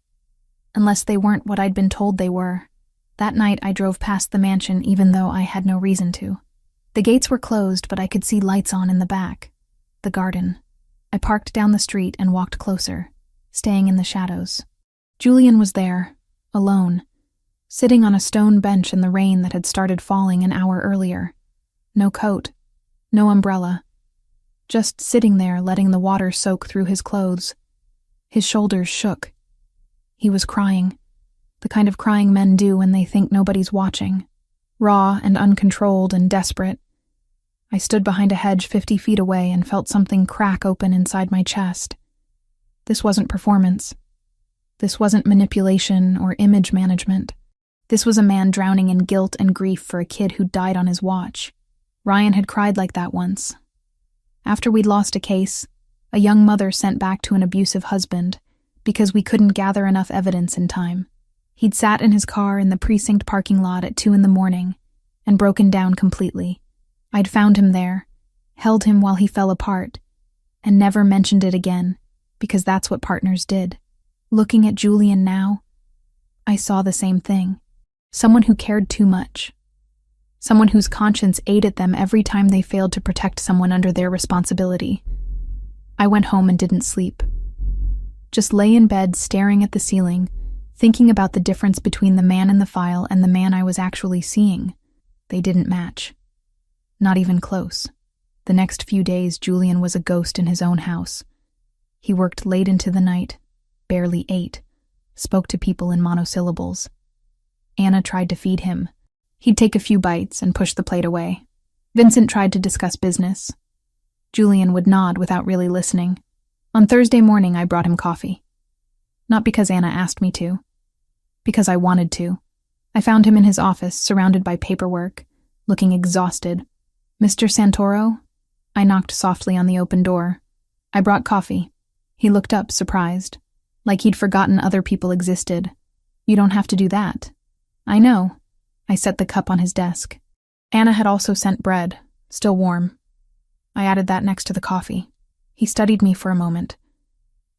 Unless they weren't what I'd been told they were. That night I drove past the mansion even though I had no reason to. The gates were closed, but I could see lights on in the back. The garden. I parked down the street and walked closer, staying in the shadows. Julian was there, alone, sitting on a stone bench in the rain that had started falling an hour earlier. No coat, no umbrella. Just sitting there letting the water soak through his clothes. His shoulders shook. He was crying, the kind of crying men do when they think nobody's watching. Raw and uncontrolled and desperate. I stood behind a hedge 50 feet away and felt something crack open inside my chest. This wasn't performance. This wasn't manipulation or image management. This was a man drowning in guilt and grief for a kid who died on his watch. Ryan had cried like that once. After we'd lost a case, a young mother sent back to an abusive husband because we couldn't gather enough evidence in time. He'd sat in his car in the precinct parking lot at 2 a.m. and broken down completely. I'd found him there, held him while he fell apart, and never mentioned it again, because that's what partners did. Looking at Julian now, I saw the same thing. Someone who cared too much. Someone whose conscience ate at them every time they failed to protect someone under their responsibility. I went home and didn't sleep. Just lay in bed staring at the ceiling, thinking about the difference between the man in the file and the man I was actually seeing. They didn't match. Not even close. The next few days, Julian was a ghost in his own house. He worked late into the night, barely ate, spoke to people in monosyllables. Anna tried to feed him. He'd take a few bites and push the plate away. Vincent tried to discuss business. Julian would nod without really listening. On Thursday morning, I brought him coffee. Not because Anna asked me to. Because I wanted to. I found him in his office, surrounded by paperwork, looking exhausted. "Mr. Santoro?" I knocked softly on the open door. "I brought coffee." He looked up, surprised, like he'd forgotten other people existed. "You don't have to do that." "I know." I set the cup on his desk. Anna had also sent bread, still warm. I added that next to the coffee. He studied me for a moment.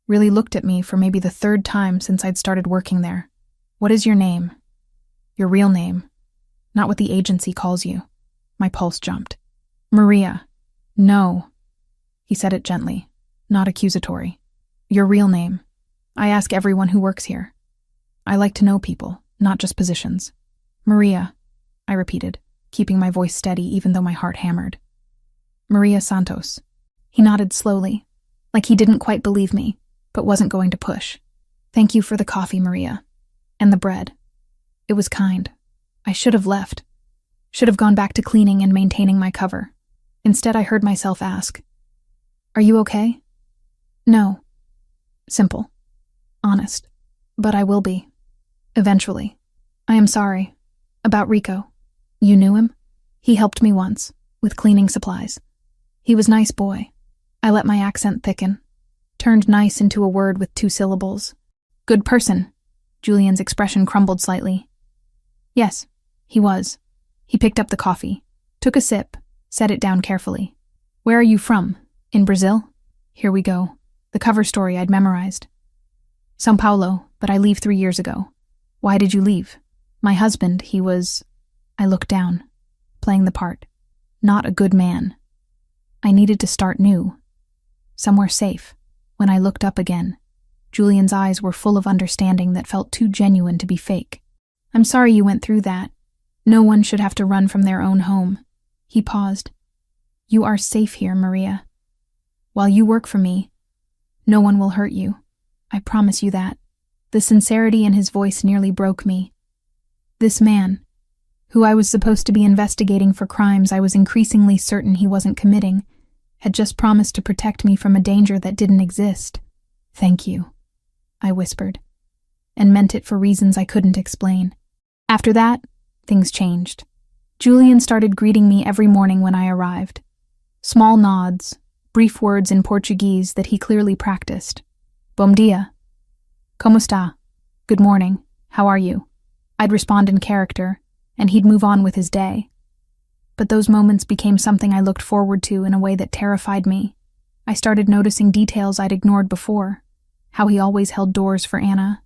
Really looked at me for maybe the third time since I'd started working there. "What is your name?" "Your real name. Not what the agency calls you." My pulse jumped. "Maria." "No." He said it gently, not accusatory. "Your real name. I ask everyone who works here. I like to know people, not just positions." "Maria," I repeated, keeping my voice steady even though my heart hammered. "Maria Santos." He nodded slowly, like he didn't quite believe me, but wasn't going to push. "Thank you for the coffee, Maria. And the bread. It was kind. I should have left. Should have gone back to cleaning and maintaining my cover. Instead, I heard myself ask, "Are you okay?" "No." Simple. Honest. "But I will be. Eventually. I am sorry. About Rico. You knew him? He helped me once, with cleaning supplies. He was nice boy." I let my accent thicken. Turned nice into a word with 2 syllables. "Good person." Julian's expression crumbled slightly. "Yes, he was." He picked up the coffee, took a sip, set it down carefully. "Where are you from? In Brazil?" Here we go. The cover story I'd memorized. "São Paulo, but I leave 3 years ago." "Why did you leave?" "My husband, he was..." I looked down, playing the part. Not a good man. I needed to start new. Somewhere safe. When I looked up again, Julian's eyes were full of understanding that felt too genuine to be fake. "I'm sorry you went through that. No one should have to run from their own home." He paused. "You are safe here, Maria. While you work for me, no one will hurt you. I promise you that." The sincerity in his voice nearly broke me. This man, who I was supposed to be investigating for crimes I was increasingly certain he wasn't committing, had just promised to protect me from a danger that didn't exist. "Thank you," I whispered, and meant it for reasons I couldn't explain. After that, things changed. Julian started greeting me every morning when I arrived. Small nods, brief words in Portuguese that he clearly practiced. "Bom dia." "Como está?" "Good morning. How are you?" I'd respond in character, and he'd move on with his day. But those moments became something I looked forward to in a way that terrified me. I started noticing details I'd ignored before. How he always held doors for Anna.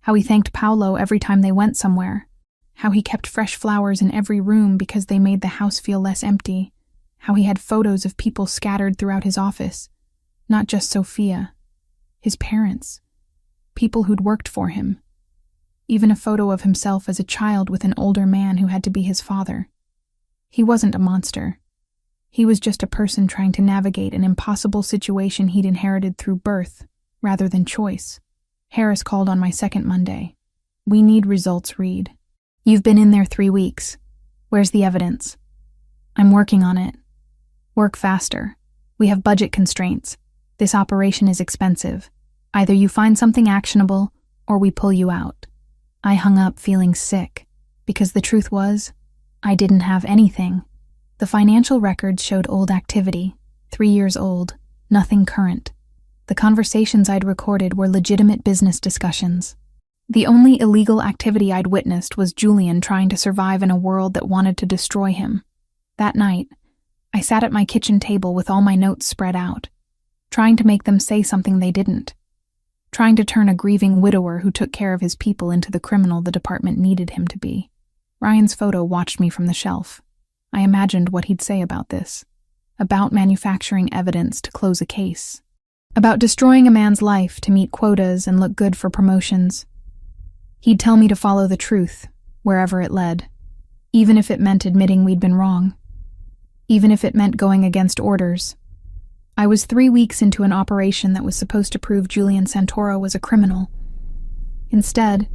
How he thanked Paulo every time they went somewhere. How he kept fresh flowers in every room because they made the house feel less empty. How he had photos of people scattered throughout his office. Not just Sophia. His parents. People who'd worked for him. Even a photo of himself as a child with an older man who had to be his father. He wasn't a monster. He was just a person trying to navigate an impossible situation he'd inherited through birth, rather than choice. Harris called on my second Monday. "We need results, Reed. You've been in there 3 weeks. Where's the evidence?" "I'm working on it." "Work faster. We have budget constraints. This operation is expensive. Either you find something actionable, or we pull you out." I hung up feeling sick, because the truth was, I didn't have anything. The financial records showed old activity, 3 years old, nothing current. The conversations I'd recorded were legitimate business discussions. The only illegal activity I'd witnessed was Julian trying to survive in a world that wanted to destroy him. That night, I sat at my kitchen table with all my notes spread out, trying to make them say something they didn't. Trying to turn a grieving widower who took care of his people into the criminal the department needed him to be. Ryan's photo watched me from the shelf. I imagined what he'd say about this. About manufacturing evidence to close a case. About destroying a man's life to meet quotas and look good for promotions. He'd tell me to follow the truth, wherever it led, even if it meant admitting we'd been wrong, even if it meant going against orders. I was 3 weeks into an operation that was supposed to prove Julian Santoro was a criminal. Instead,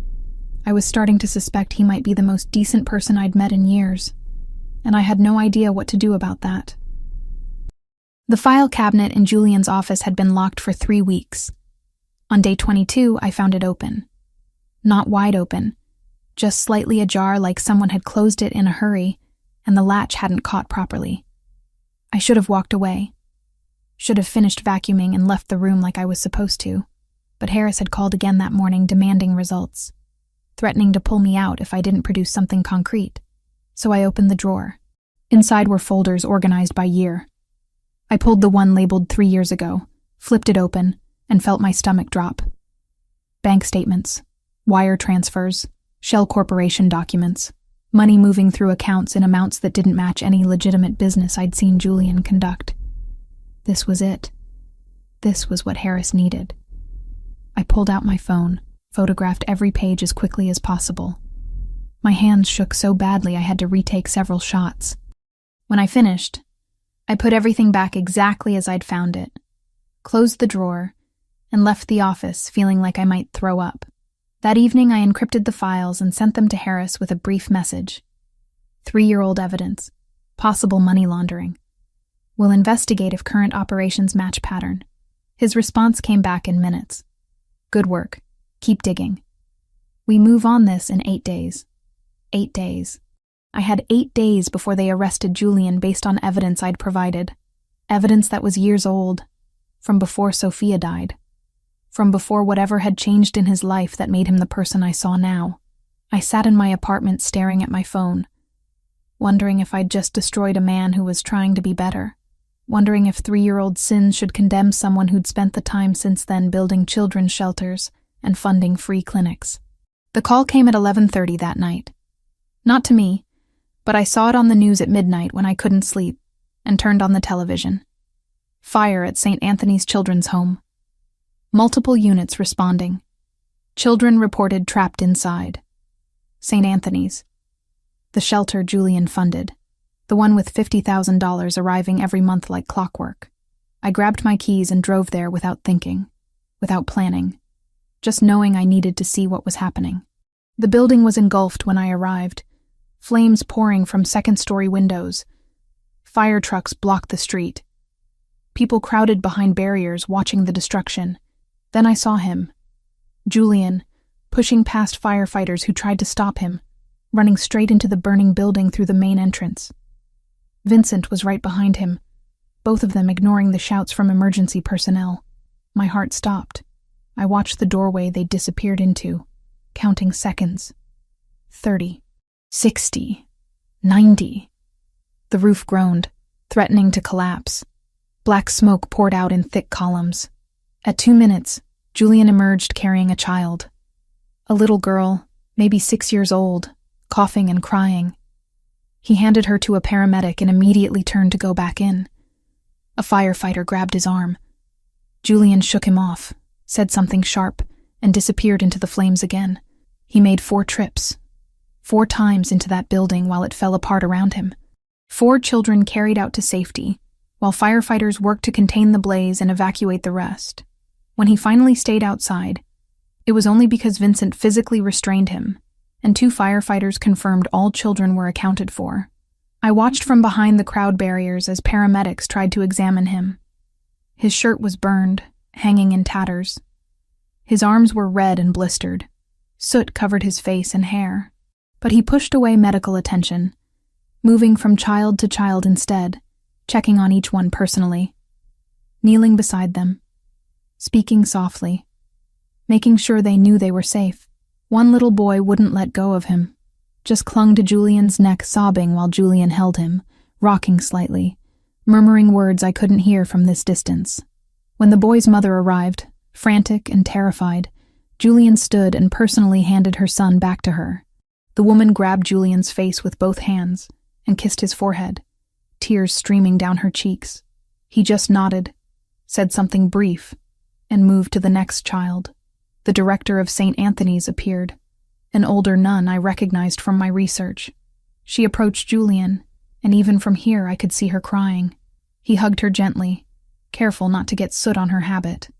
I was starting to suspect he might be the most decent person I'd met in years, and I had no idea what to do about that. The file cabinet in Julian's office had been locked for 3 weeks. On day 22, I found it open. Not wide open, just slightly ajar like someone had closed it in a hurry and the latch hadn't caught properly. I should have walked away. Should have finished vacuuming and left the room like I was supposed to, but Harris had called again that morning demanding results, threatening to pull me out if I didn't produce something concrete. So I opened the drawer. Inside were folders organized by year. I pulled the one labeled 3 years ago, flipped it open, and felt my stomach drop. Bank statements, wire transfers, shell corporation documents, money moving through accounts in amounts that didn't match any legitimate business I'd seen Julian conduct. This was it. This was what Harris needed. I pulled out my phone, photographed every page as quickly as possible. My hands shook so badly I had to retake several shots. When I finished, I put everything back exactly as I'd found it, closed the drawer, and left the office feeling like I might throw up. That evening I encrypted the files and sent them to Harris with a brief message. 3-year-old evidence. Possible money laundering. We'll investigate if current operations match pattern. His response came back in minutes. Good work. Keep digging. We move on this in 8 days. 8 days. I had 8 days before they arrested Julian based on evidence I'd provided. Evidence that was years old, from before Sophia died, from before whatever had changed in his life that made him the person I saw now. I sat in my apartment staring at my phone, wondering if I'd just destroyed a man who was trying to be better, wondering if 3-year-old sins should condemn someone who'd spent the time since then building children's shelters and funding free clinics. The call came at 11:30 that night. Not to me, but I saw it on the news at midnight when I couldn't sleep and turned on the television. Fire at St. Anthony's Children's Home. Multiple units responding. Children reported trapped inside. St. Anthony's. The shelter Julian funded. The one with $50,000 arriving every month like clockwork. I grabbed my keys and drove there without thinking, without planning, just knowing I needed to see what was happening. The building was engulfed when I arrived, flames pouring from second-story windows. Fire trucks blocked the street. People crowded behind barriers watching the destruction. Then I saw him, Julian, pushing past firefighters who tried to stop him, running straight into the burning building through the main entrance. Vincent was right behind him, both of them ignoring the shouts from emergency personnel. My heart stopped. I watched the doorway they disappeared into, counting seconds. 30. 60. 90. The roof groaned, threatening to collapse. Black smoke poured out in thick columns. At 2 minutes, Julian emerged carrying a child. A little girl, maybe 6 years old, coughing and crying. He handed her to a paramedic and immediately turned to go back in. A firefighter grabbed his arm. Julian shook him off, said something sharp, and disappeared into the flames again. He made 4 trips. 4 times into that building while it fell apart around him. 4 children carried out to safety, while firefighters worked to contain the blaze and evacuate the rest. When he finally stayed outside, it was only because Vincent physically restrained him, and 2 firefighters confirmed all children were accounted for. I watched from behind the crowd barriers as paramedics tried to examine him. His shirt was burned, hanging in tatters. His arms were red and blistered. Soot covered his face and hair. But he pushed away medical attention, moving from child to child instead, checking on each one personally, kneeling beside them, speaking softly, making sure they knew they were safe. One little boy wouldn't let go of him, just clung to Julian's neck sobbing while Julian held him, rocking slightly, murmuring words I couldn't hear from this distance. When the boy's mother arrived, frantic and terrified, Julian stood and personally handed her son back to her. The woman grabbed Julian's face with both hands and kissed his forehead, tears streaming down her cheeks. He just nodded, said something brief, and moved to the next child. The director of St. Anthony's appeared, an older nun I recognized from my research. She approached Julian, and even from here I could see her crying. He hugged her gently, careful not to get soot on her habit.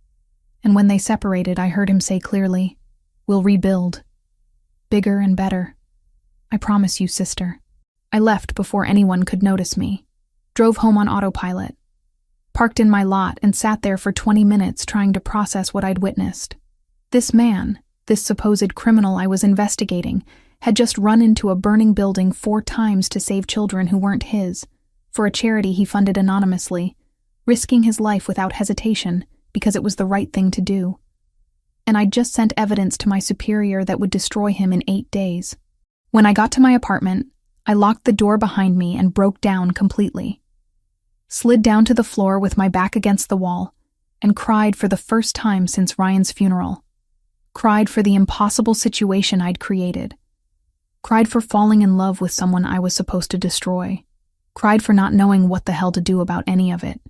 And when they separated, I heard him say clearly, "We'll rebuild. Bigger and better. I promise you, sister." I left before anyone could notice me, drove home on autopilot, parked in my lot and sat there for 20 minutes trying to process what I'd witnessed. This man, this supposed criminal I was investigating, had just run into a burning building 4 times to save children who weren't his, for a charity he funded anonymously, risking his life without hesitation because it was the right thing to do. And I'd just sent evidence to my superior that would destroy him in 8 days. When I got to my apartment, I locked the door behind me and broke down completely. Slid down to the floor with my back against the wall and cried for the first time since Ryan's funeral. Cried for the impossible situation I'd created. Cried for falling in love with someone I was supposed to destroy. Cried for not knowing what the hell to do about any of it,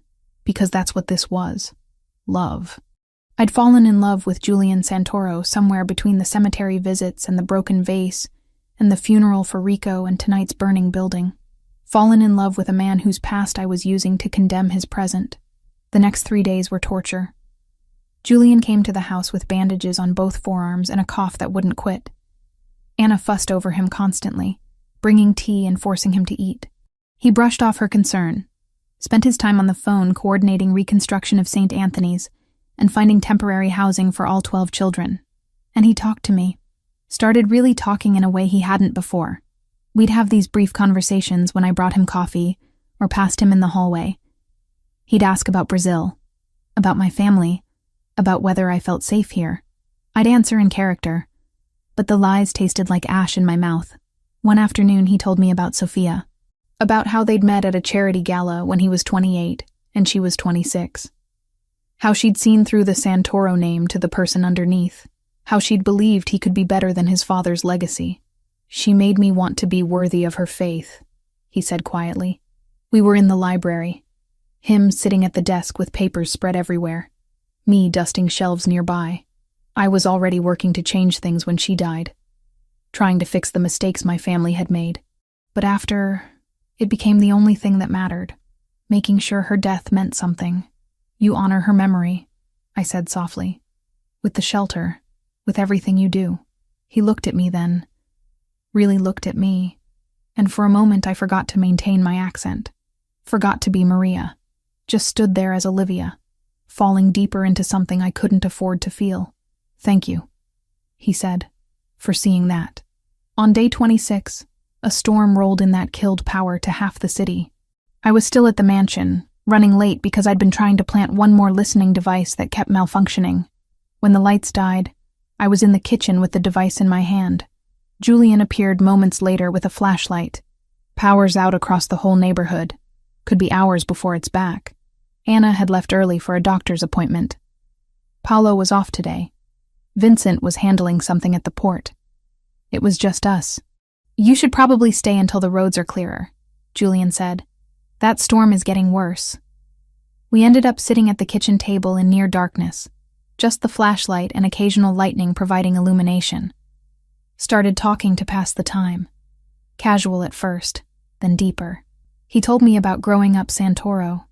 because that's what this was. Love. I'd fallen in love with Julian Santoro somewhere between the cemetery visits and the broken vase and the funeral for Rico and tonight's burning building. Fallen in love with a man whose past I was using to condemn his present. The next 3 days were torture. Julian came to the house with bandages on both forearms and a cough that wouldn't quit. Anna fussed over him constantly, bringing tea and forcing him to eat. He brushed off her concern, spent his time on the phone coordinating reconstruction of St. Anthony's and finding temporary housing for all 12 children. And he talked to me, started really talking in a way he hadn't before. We'd have these brief conversations when I brought him coffee or passed him in the hallway. He'd ask about Brazil, about my family, about whether I felt safe here. I'd answer in character, but the lies tasted like ash in my mouth. One afternoon he told me about Sophia, about how they'd met at a charity gala when he was 28 and she was 26. How she'd seen through the Santoro name to the person underneath. How she'd believed he could be better than his father's legacy. "She made me want to be worthy of her faith," he said quietly. We were in the library. Him sitting at the desk with papers spread everywhere. Me dusting shelves nearby. I was already working to change things when she died. Trying to fix the mistakes my family had made. But after, it became the only thing that mattered. Making sure her death meant something. "You honor her memory," I said softly. "With the shelter, with everything you do." He looked at me then. Really looked at me. And for a moment I forgot to maintain my accent. Forgot to be Maria. Just stood there as Olivia, falling deeper into something I couldn't afford to feel. "Thank you," he said, "for seeing that." On day 26, a storm rolled in that killed power to half the city. I was still at the mansion, running late because I'd been trying to plant one more listening device that kept malfunctioning. When the lights died, I was in the kitchen with the device in my hand. Julian appeared moments later with a flashlight. Power's out across the whole neighborhood. Could be hours before it's back. Anna had left early for a doctor's appointment. Paolo was off today. Vincent was handling something at the port. It was just us. "You should probably stay until the roads are clearer," Julian said. "That storm is getting worse." We ended up sitting at the kitchen table in near darkness, just the flashlight and occasional lightning providing illumination. Started talking to pass the time. Casual at first, then deeper. He told me about growing up Santoro,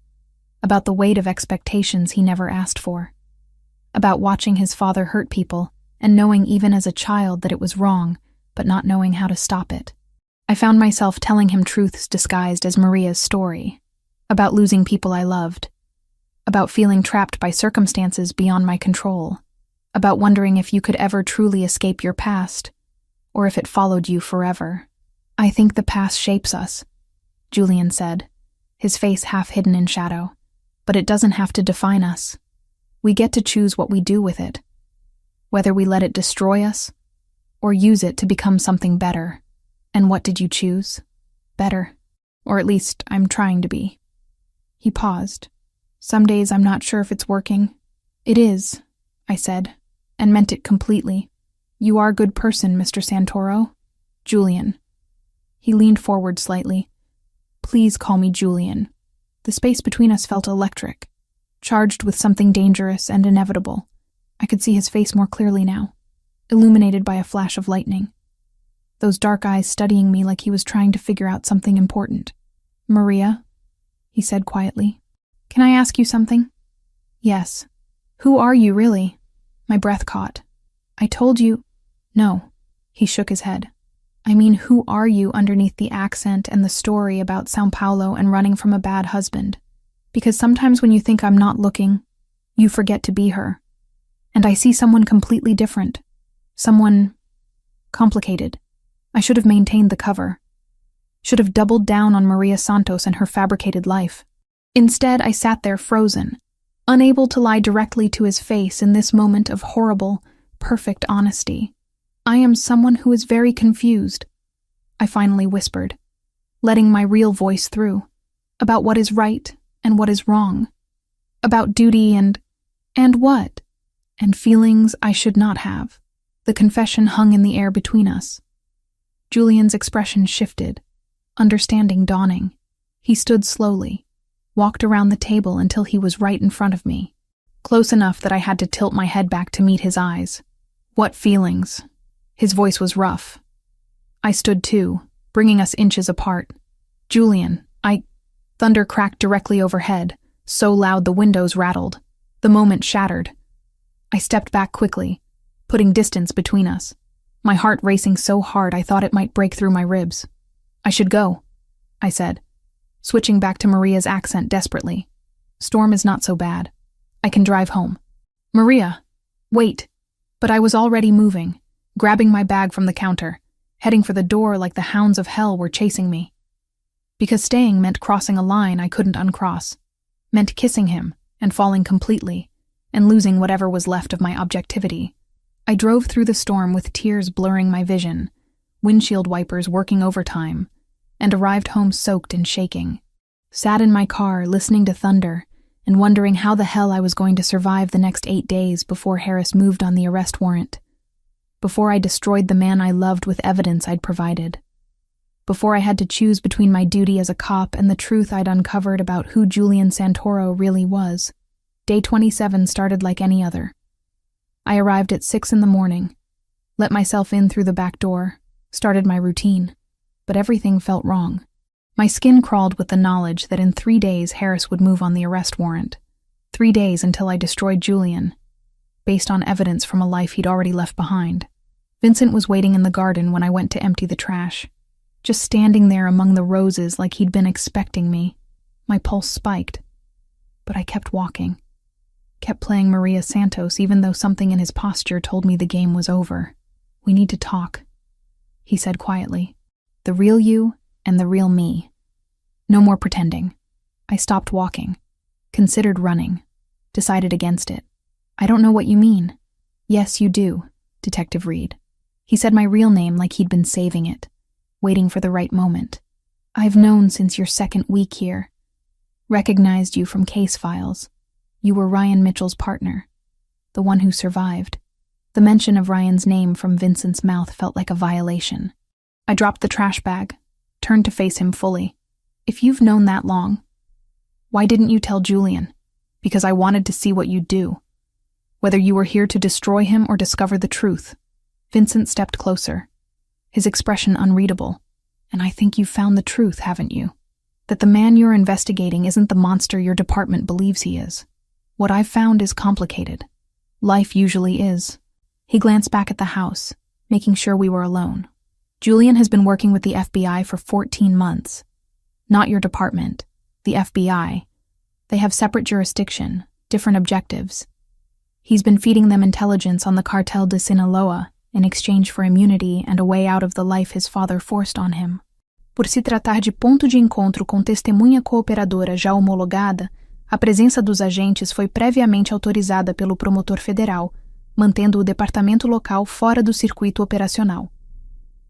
about the weight of expectations he never asked for, about watching his father hurt people and knowing even as a child that it was wrong, but not knowing how to stop it. I found myself telling him truths disguised as Maria's story, about losing people I loved, about feeling trapped by circumstances beyond my control, about wondering if you could ever truly escape your past, or if it followed you forever. "I think the past shapes us," Julian said, his face half hidden in shadow. "But it doesn't have to define us. We get to choose what we do with it, whether we let it destroy us or use it to become something better. And what did you choose? Better. Or at least I'm trying to be." He paused. "Some days I'm not sure if it's working." "It is," I said, and meant it completely. "You are a good person, Mr. Santoro." "Julian." He leaned forward slightly. "Please call me Julian." The space between us felt electric. charged with something dangerous and inevitable. I could see his face more clearly now, illuminated by a flash of lightning. Those dark eyes studying me like he was trying to figure out something important. "Maria," he said quietly, "can I ask you something?" "Yes." "Who are you, really?" My breath caught. "I told you—" "No." He shook his head. "I mean, who are you underneath the accent and the story about São Paulo and running from a bad husband? Because sometimes when you think I'm not looking, you forget to be her. And I see someone completely different. Someone complicated. I should have maintained the cover. Should have doubled down on Maria Santos and her fabricated life. Instead, I sat there frozen, unable to lie directly to his face in this moment of horrible, perfect honesty. "I am someone who is very confused," I finally whispered, letting my real voice through, about what is right and what is wrong, about duty and what? And feelings I should not have. The confession hung in the air between us. Julian's expression shifted, understanding dawning. He stood slowly, walked around the table until he was right in front of me, close enough that I had to tilt my head back to meet his eyes. "What feelings?" His voice was rough. I stood too, bringing us inches apart. "Julian, Thunder cracked directly overhead, so loud the windows rattled. The moment shattered. I stepped back quickly, putting distance between us, my heart racing so hard I thought it might break through my ribs. "I should go," I said, switching back to Maria's accent desperately. "Storm is not so bad. I can drive home." "Maria, wait." But I was already moving, grabbing my bag from the counter, heading for the door like the hounds of hell were chasing me. Because staying meant crossing a line I couldn't uncross, meant kissing him and falling completely, and losing whatever was left of my objectivity. I drove through the storm with tears blurring my vision, windshield wipers working overtime, and arrived home soaked and shaking. Sat in my car listening to thunder and wondering how the hell I was going to survive the next 8 days before Harris moved on the arrest warrant, before I destroyed the man I loved with evidence I'd provided, before I had to choose between my duty as a cop and the truth I'd uncovered about who Julian Santoro really was. Day 27 started like any other. I arrived at 6 in the morning, let myself in through the back door, started my routine, but everything felt wrong. My skin crawled with the knowledge that in 3 days Harris would move on the arrest warrant. 3 days until I destroyed Julian, based on evidence from a life he'd already left behind. Vincent was waiting in the garden when I went to empty the trash, just standing there among the roses like he'd been expecting me. My pulse spiked, but I kept walking, kept playing Maria Santos even though something in his posture told me the game was over. "We need to talk," he said quietly. "The real you and the real me. No more pretending." I stopped walking, considered running, decided against it. "I don't know what you mean." "Yes, you do, Detective Reed." He said my real name like he'd been saving it, waiting for the right moment. "I've known since your second week here. Recognized you from case files. You were Ryan Mitchell's partner, the one who survived." The mention of Ryan's name from Vincent's mouth felt like a violation. I dropped the trash bag, turned to face him fully. "If you've known that long, why didn't you tell Julian?" "Because I wanted to see what you'd do. Whether you were here to destroy him or discover the truth." Vincent stepped closer, his expression unreadable. "And I think you've found the truth, haven't you? That the man you're investigating isn't the monster your department believes he is. What I've found is complicated. Life usually is." He glanced back at the house, making sure we were alone. "Julian has been working with the FBI for 14 months. Not your department, the FBI. They have separate jurisdiction, different objectives. He's been feeding them intelligence on the Cartel de Sinaloa in exchange for immunity and a way out of the life his father forced on him. Por se tratar de ponto de encontro com testemunha cooperadora já homologada, a presença dos agentes foi previamente autorizada pelo promotor federal, mantendo o departamento local fora do circuito operacional."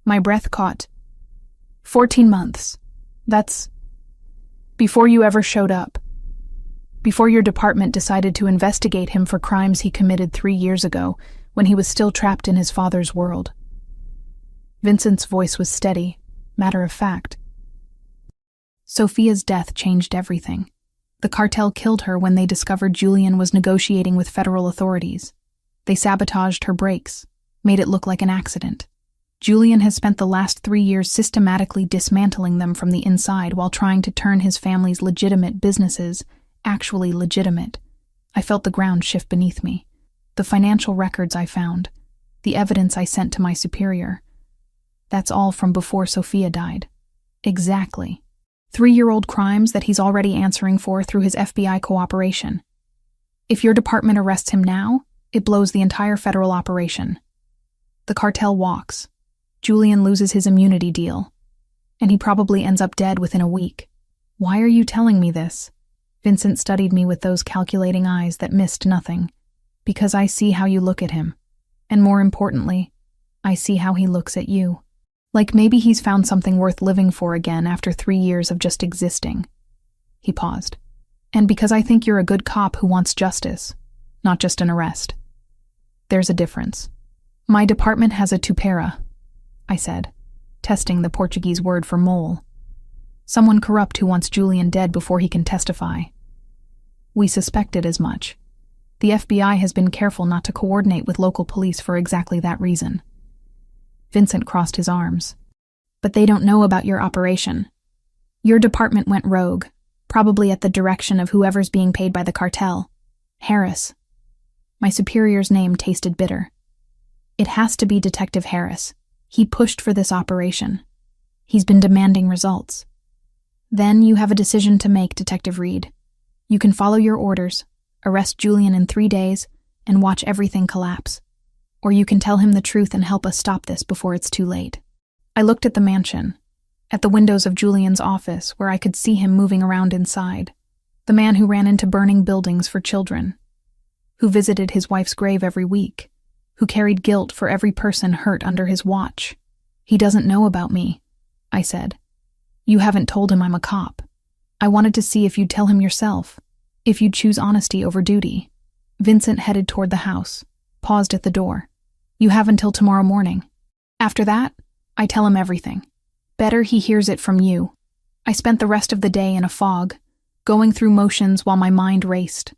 My breath caught. 14 months. That's before you ever showed up. Before your department decided to investigate him for crimes he committed 3 years ago, when he was still trapped in his father's world. Vincent's voice was steady, matter of fact. "Sophia's death changed everything. The cartel killed her when they discovered Julian was negotiating with federal authorities. They sabotaged her brakes, made it look like an accident. Julian has spent the last 3 years systematically dismantling them from the inside while trying to turn his family's legitimate businesses actually legitimate. I felt the ground shift beneath me. The financial records I found, the evidence I sent to my superior. That's all from before Sophia died. Exactly. 3-year-old crimes that he's already answering for through his FBI cooperation. If your department arrests him now, it blows the entire federal operation. The cartel walks. Julian loses his immunity deal, and he probably ends up dead within a week. Why are you telling me this? Vincent studied me with those calculating eyes that missed nothing. Because I see how you look at him. And more importantly, I see how he looks at you. Like maybe he's found something worth living for again after 3 years of just existing. He paused. And because I think you're a good cop who wants justice, not just an arrest. There's a difference. My department has a tupera, I said, testing the Portuguese word for mole. Someone corrupt who wants Julian dead before he can testify. We suspected as much. The FBI has been careful not to coordinate with local police for exactly that reason. Vincent crossed his arms. But they don't know about your operation. Your department went rogue, probably at the direction of whoever's being paid by the cartel. Harris. My superior's name tasted bitter. It has to be Detective Harris. He pushed for this operation. He's been demanding results. Then you have a decision to make, Detective Reed. You can follow your orders, arrest Julian in 3 days, and watch everything collapse. Or you can tell him the truth and help us stop this before it's too late. I looked at the mansion, at the windows of Julian's office where I could see him moving around inside. The man who ran into burning buildings for children, who visited his wife's grave every week, who carried guilt for every person hurt under his watch. He doesn't know about me, I said. You haven't told him I'm a cop. I wanted to see if you'd tell him yourself, if you'd choose honesty over duty. Vincent headed toward the house, paused at the door. You have until tomorrow morning. After that, I tell him everything. Better he hears it from you. I spent the rest of the day in a fog, going through motions while my mind raced.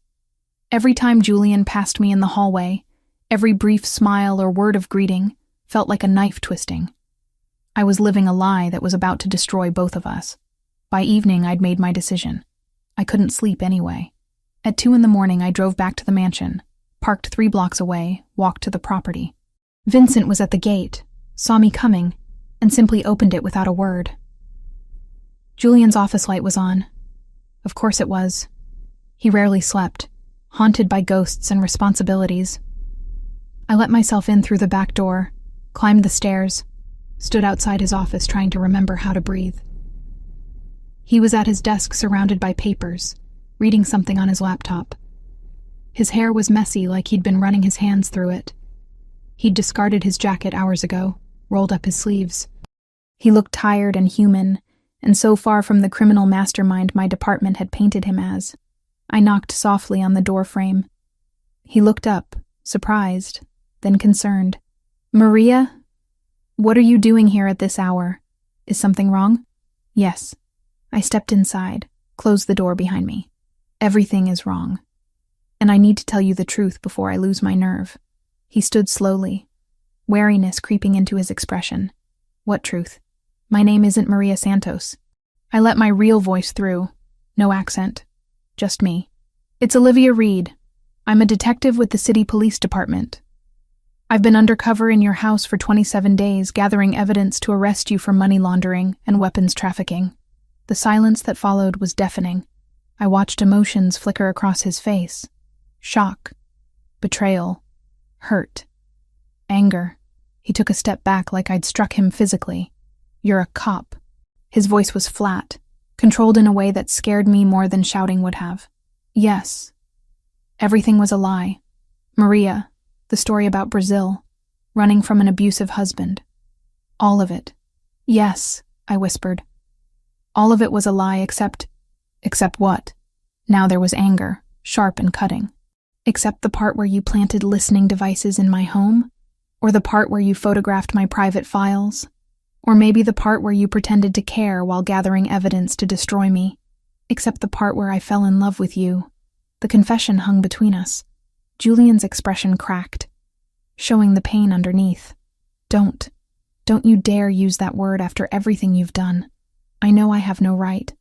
Every time Julian passed me in the hallway, every brief smile or word of greeting felt like a knife twisting. I was living a lie that was about to destroy both of us. By evening, I'd made my decision. I couldn't sleep anyway. At 2 a.m, I drove back to the mansion, parked 3 blocks away, walked to the property. Vincent was at the gate, saw me coming, and simply opened it without a word. Julian's office light was on. Of course it was. He rarely slept, haunted by ghosts and responsibilities. I let myself in through the back door, climbed the stairs, stood outside his office trying to remember how to breathe. He was at his desk surrounded by papers, reading something on his laptop. His hair was messy like he'd been running his hands through it. He'd discarded his jacket hours ago, rolled up his sleeves. He looked tired and human, and so far from the criminal mastermind my department had painted him as. I knocked softly on the door frame. He looked up, surprised, then concerned. Maria? What are you doing here at this hour? Is something wrong? Yes. I stepped inside, closed the door behind me. Everything is wrong. And I need to tell you the truth before I lose my nerve. He stood slowly, wariness creeping into his expression. What truth? My name isn't Maria Santos. I let my real voice through. No accent. Just me. It's Olivia Reed. I'm a detective with the city police department. I've been undercover in your house for 27 days, gathering evidence to arrest you for money laundering and weapons trafficking. The silence that followed was deafening. I watched emotions flicker across his face. Shock. Betrayal. Hurt. Anger. He took a step back like I'd struck him physically. You're a cop. His voice was flat, controlled in a way that scared me more than shouting would have. Yes. Everything was a lie. Maria, the story about Brazil, running from an abusive husband. All of it. Yes, I whispered. All of it was a lie except what? Now there was anger, sharp and cutting. Except the part where you planted listening devices in my home? Or the part where you photographed my private files? Or maybe the part where you pretended to care while gathering evidence to destroy me? Except the part where I fell in love with you. The confession hung between us. Julian's expression cracked, showing the pain underneath. Don't you dare use that word after everything you've done. I know I have no right.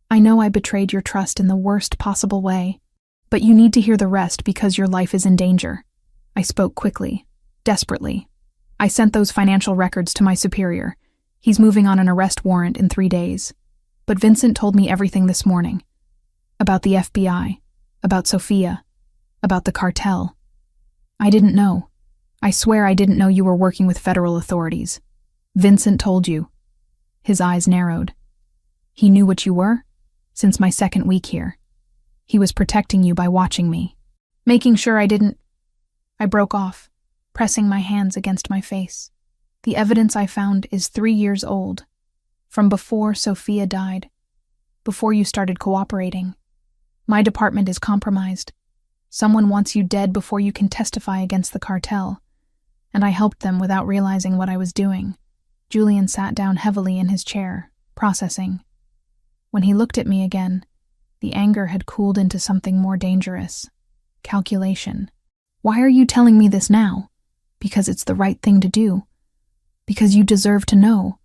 I know I betrayed your trust in the worst possible way. But you need to hear the rest because your life is in danger. I spoke quickly, desperately. I sent those financial records to my superior. He's moving on an arrest warrant in 3 days. But Vincent told me everything this morning. About the FBI, about Sophia, about the cartel. I didn't know. I swear I didn't know you were working with federal authorities. Vincent told you. His eyes narrowed. He knew what you were? Since my 2nd week here. He was protecting you by watching me. Making sure I didn't... I broke off, pressing my hands against my face. The evidence I found is 3 years old. From before Sophia died. Before you started cooperating. My department is compromised. Someone wants you dead before you can testify against the cartel. And I helped them without realizing what I was doing. Julian sat down heavily in his chair, processing. When he looked at me again, the anger had cooled into something more dangerous. Calculation. Why are you telling me this now? Because it's the right thing to do. Because you deserve to know.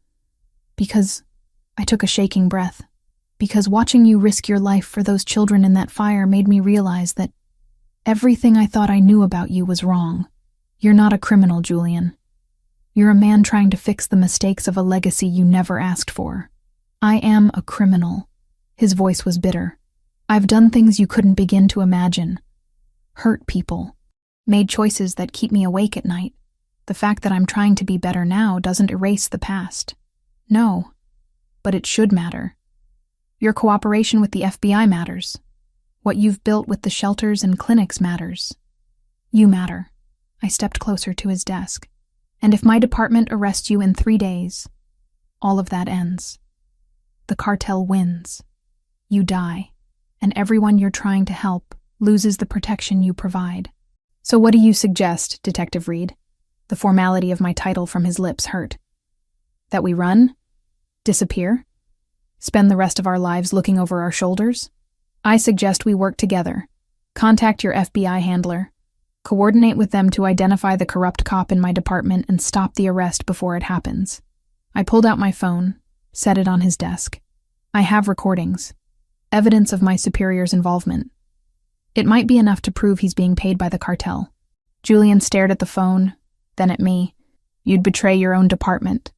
Because... I took a shaking breath. Because watching you risk your life for those children in that fire made me realize that everything I thought I knew about you was wrong. You're not a criminal, Julian. You're a man trying to fix the mistakes of a legacy you never asked for. I am a criminal. His voice was bitter. I've done things you couldn't begin to imagine. Hurt people. Made choices that keep me awake at night. The fact that I'm trying to be better now doesn't erase the past. No. But it should matter. Your cooperation with the FBI matters. What you've built with the shelters and clinics matters. You matter. I stepped closer to his desk. And if my department arrests you in 3 days, all of that ends. The cartel wins. You die. And everyone you're trying to help loses the protection you provide. So what do you suggest, Detective Reed? The formality of my title from his lips hurt. That we run? Disappear? Spend the rest of our lives looking over our shoulders? I suggest we work together. Contact your FBI handler. Coordinate with them to identify the corrupt cop in my department and stop the arrest before it happens. I pulled out my phone, set it on his desk. I have recordings. Evidence of my superior's involvement. It might be enough to prove he's being paid by the cartel. Julian stared at the phone, then at me. You'd betray your own department.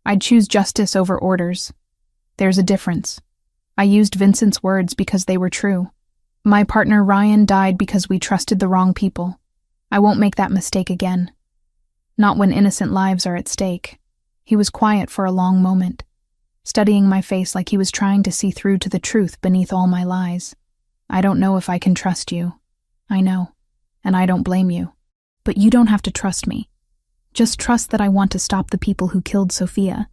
I'd choose justice over orders. There's a difference. I used Vincent's words because they were true. My partner Ryan died because we trusted the wrong people. I won't make that mistake again. Not when innocent lives are at stake. He was quiet for a long moment, studying my face like he was trying to see through to the truth beneath all my lies. I don't know if I can trust you. I know, and I don't blame you. But you don't have to trust me. Just trust that I want to stop the people who killed Sophia.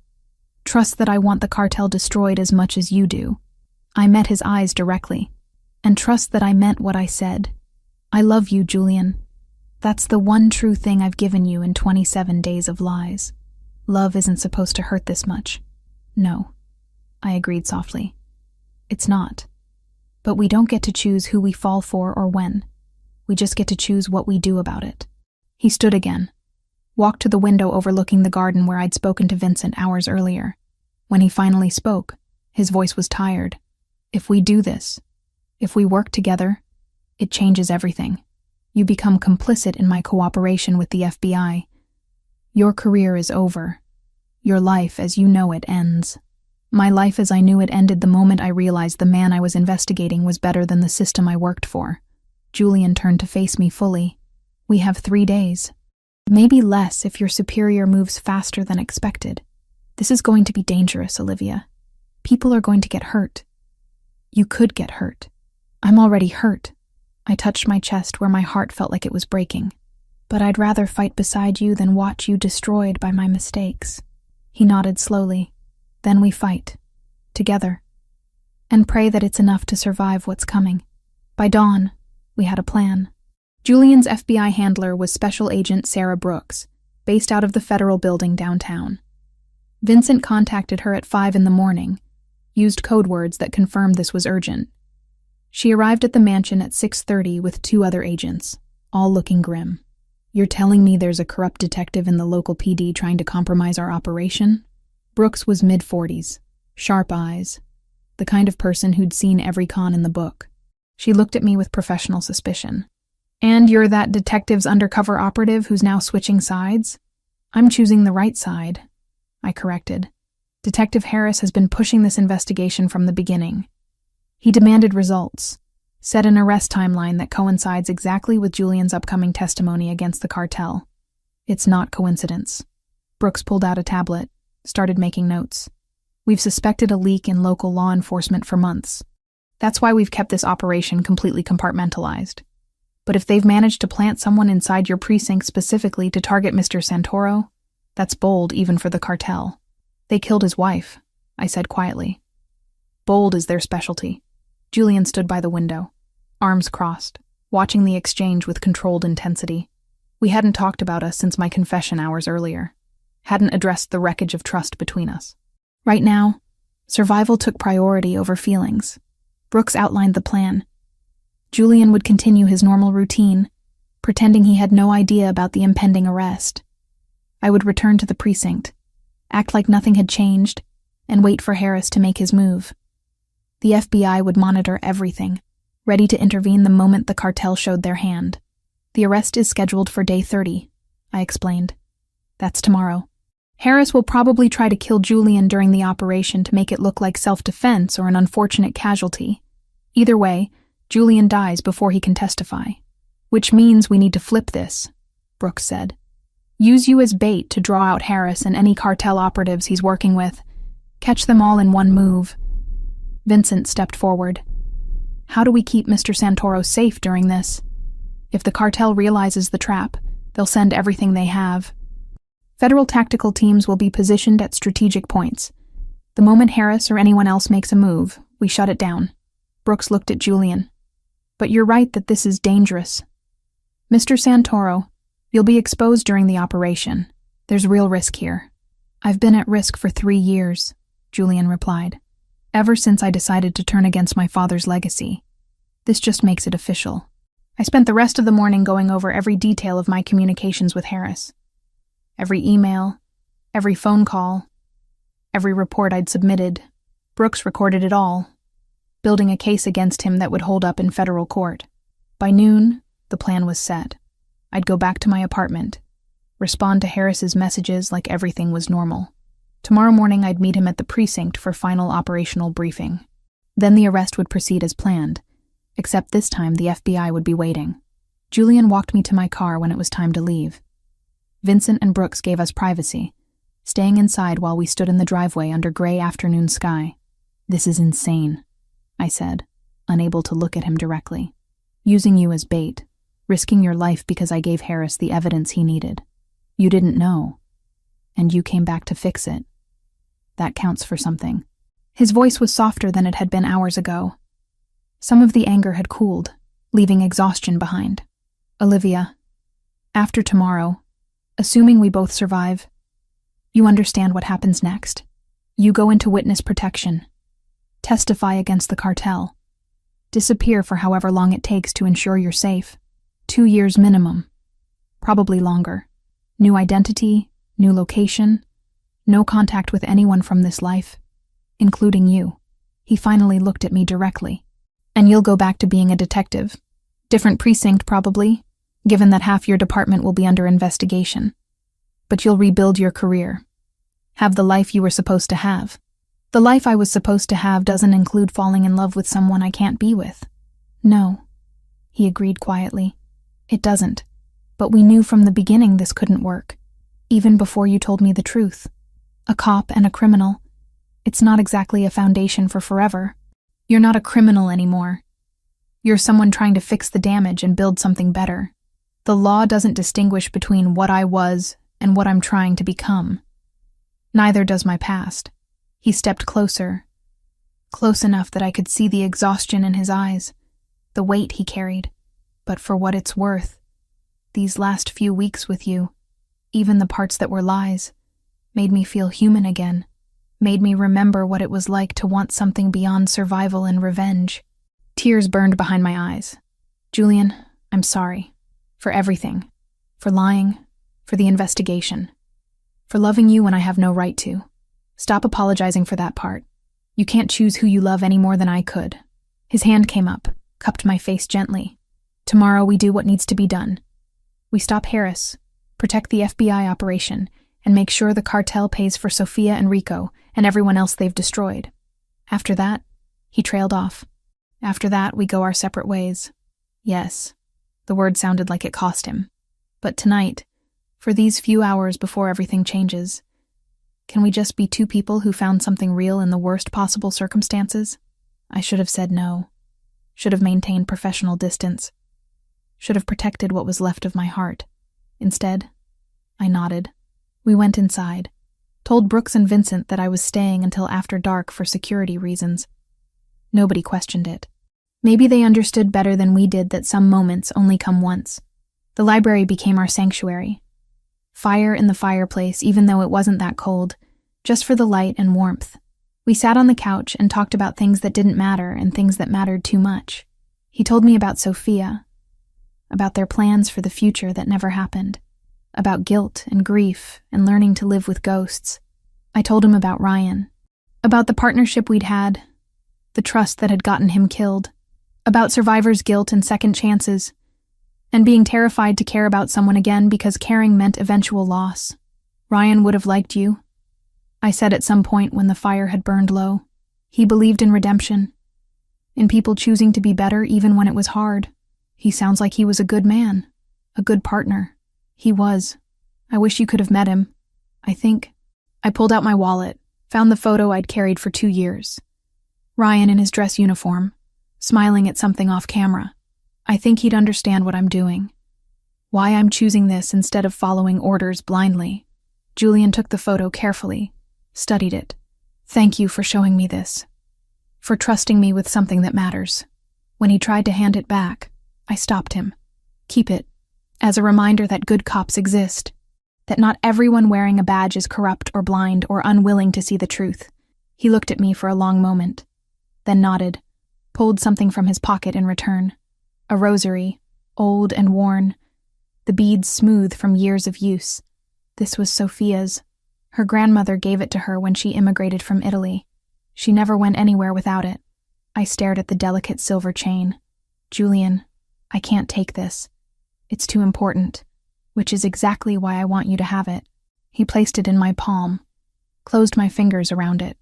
Trust that I want the cartel destroyed as much as you do. I met his eyes directly. And trust that I meant what I said. I love you, Julian. That's the one true thing I've given you in 27 days of lies. Love isn't supposed to hurt this much. No, I agreed softly. It's not. But we don't get to choose who we fall for or when. We just get to choose what we do about it. He stood again, walked to the window overlooking the garden where I'd spoken to Vincent hours earlier. When he finally spoke, his voice was tired. If we do this, if we work together, it changes everything. You become complicit in my cooperation with the FBI. Your career is over. Your life as you know it ends. My life as I knew it ended the moment I realized the man I was investigating was better than the system I worked for. Julian turned to face me fully. We have 3 days. Maybe less if your superior moves faster than expected. This is going to be dangerous, Olivia. People are going to get hurt. You could get hurt. I'm already hurt. I touched my chest where my heart felt like it was breaking. But I'd rather fight beside you than watch you destroyed by my mistakes. He nodded slowly. Then we fight. Together. And pray that it's enough to survive what's coming. By dawn, we had a plan. Julian's FBI handler was Special Agent Sarah Brooks, based out of the federal building downtown. Vincent contacted her at 5 in the morning, used code words that confirmed this was urgent. She arrived at the mansion at 6:30 with 2 other agents, all looking grim. "You're telling me there's a corrupt detective in the local PD trying to compromise our operation?" Brooks was mid-40s, sharp eyes, the kind of person who'd seen every con in the book. She looked at me with professional suspicion. "And you're that detective's undercover operative who's now switching sides?" "I'm choosing the right side," I corrected. "Detective Harris has been pushing this investigation from the beginning. He demanded results, set an arrest timeline that coincides exactly with Julian's upcoming testimony against the cartel. It's not coincidence." Brooks pulled out a tablet, started making notes. "We've suspected a leak in local law enforcement for months. That's why we've kept this operation completely compartmentalized. But if they've managed to plant someone inside your precinct specifically to target Mr. Santoro, that's bold even for the cartel." "They killed his wife," I said quietly. "Bold is their specialty." Julian stood by the window, arms crossed, watching the exchange with controlled intensity. We hadn't talked about us since my confession hours earlier, hadn't addressed the wreckage of trust between us. Right now, survival took priority over feelings. Brooks outlined the plan. Julian would continue his normal routine, pretending he had no idea about the impending arrest. I would return to the precinct, act like nothing had changed, and wait for Harris to make his move. The FBI would monitor everything, ready to intervene the moment the cartel showed their hand. "The arrest is scheduled for day 30, I explained. "That's tomorrow. Harris will probably try to kill Julian during the operation to make it look like self-defense or an unfortunate casualty. Either way, Julian dies before he can testify. Which means we need to flip this," Brooks said. "Use you as bait to draw out Harris and any cartel operatives he's working with. Catch them all in one move." Vincent stepped forward. "How do we keep Mr. Santoro safe during this? If the cartel realizes the trap, they'll send everything they have. Federal tactical teams will be positioned at strategic points. The moment Harris or anyone else makes a move, we shut it down." Brooks looked at Julian. "But you're right that this is dangerous. Mr. Santoro, you'll be exposed during the operation. There's real risk here." "I've been at risk for 3 years," Julian replied. "Ever since I decided to turn against my father's legacy. This just makes it official." I spent the rest of the morning going over every detail of my communications with Harris. Every email, every phone call, every report I'd submitted. Brooks recorded it all, building a case against him that would hold up in federal court. By noon, the plan was set. I'd go back to my apartment, respond to Harris's messages like everything was normal. Tomorrow morning I'd meet him at the precinct for final operational briefing. Then the arrest would proceed as planned, except this time the FBI would be waiting. Julian walked me to my car when it was time to leave. Vincent and Brooks gave us privacy, staying inside while we stood in the driveway under gray afternoon sky. "This is insane," I said, unable to look at him directly. "Using you as bait, risking your life because I gave Harris the evidence he needed. You didn't know, and you came back to fix it. That counts for something." His voice was softer than it had been hours ago. Some of the anger had cooled, leaving exhaustion behind. "Olivia, after tomorrow, assuming we both survive, you understand what happens next. You go into witness protection, testify against the cartel, disappear for however long it takes to ensure you're safe. 2 years minimum, probably longer. New identity, new location, no contact with anyone from this life, including you." He finally looked at me directly. "And you'll go back to being a detective. Different precinct, probably, given that half your department will be under investigation. But you'll rebuild your career. Have the life you were supposed to have." "The life I was supposed to have doesn't include falling in love with someone I can't be with." "No," he agreed quietly. "It doesn't. But we knew from the beginning this couldn't work, even before you told me the truth. A cop and a criminal. It's not exactly a foundation for forever. You're not a criminal anymore. You're someone trying to fix the damage and build something better. The law doesn't distinguish between what I was and what I'm trying to become. Neither does my past." He stepped closer, close enough that I could see the exhaustion in his eyes, the weight he carried. "But for what it's worth, these last few weeks with you, even the parts that were lies, made me feel human again. made me remember what it was like to want something beyond survival and revenge. Tears burned behind my eyes. Julian, I'm sorry. For everything. For lying. For the investigation. For loving you when I have no right to. Stop apologizing for that part. You can't choose who you love any more than I could. His hand came up, cupped my face gently. Tomorrow we do what needs to be done. We stop Harris, protect the FBI operation, and make sure the cartel pays for Sophia and Rico and everyone else they've destroyed. After that, he trailed off. After that, we go our separate ways. Yes, the word sounded like it cost him. But tonight, for these few hours before everything changes, can we just be two people who found something real in the worst possible circumstances? I should have said no. Should have maintained professional distance. Should have protected what was left of my heart. Instead, I nodded. We went inside. Told Brooks and Vincent that I was staying until after dark for security reasons. Nobody questioned it. Maybe they understood better than we did that some moments only come once. The library became our sanctuary. Fire in the fireplace, even though it wasn't that cold, just for the light and warmth. We sat on the couch and talked about things that didn't matter and things that mattered too much. He told me about Sophia, about their plans for the future that never happened, about guilt and grief and learning to live with ghosts. I told him about Ryan, about the partnership we'd had, the trust that had gotten him killed, about survivor's guilt and second chances, and being terrified to care about someone again because caring meant eventual loss. Ryan would have liked you, I said at some point when the fire had burned low. He believed in redemption, in people choosing to be better even when it was hard. He sounds like he was a good man, a good partner. He was. I wish you could have met him. I pulled out my wallet, found the photo I'd carried for 2 years. Ryan in his dress uniform, smiling at something off camera. I think he'd understand what I'm doing. Why I'm choosing this instead of following orders blindly. Julian took the photo carefully, studied it. Thank you for showing me this. For trusting me with something that matters. When he tried to hand it back, I stopped him. Keep it, as a reminder that good cops exist, that not everyone wearing a badge is corrupt or blind or unwilling to see the truth. He looked at me for a long moment, then nodded, pulled something from his pocket in return. A rosary, old and worn, the beads smooth from years of use. This was Sophia's. Her grandmother gave it to her when she immigrated from Italy. She never went anywhere without it. I stared at the delicate silver chain. Julian, I can't take this. It's too important, which is exactly why I want you to have it. He placed it in my palm, closed my fingers around it.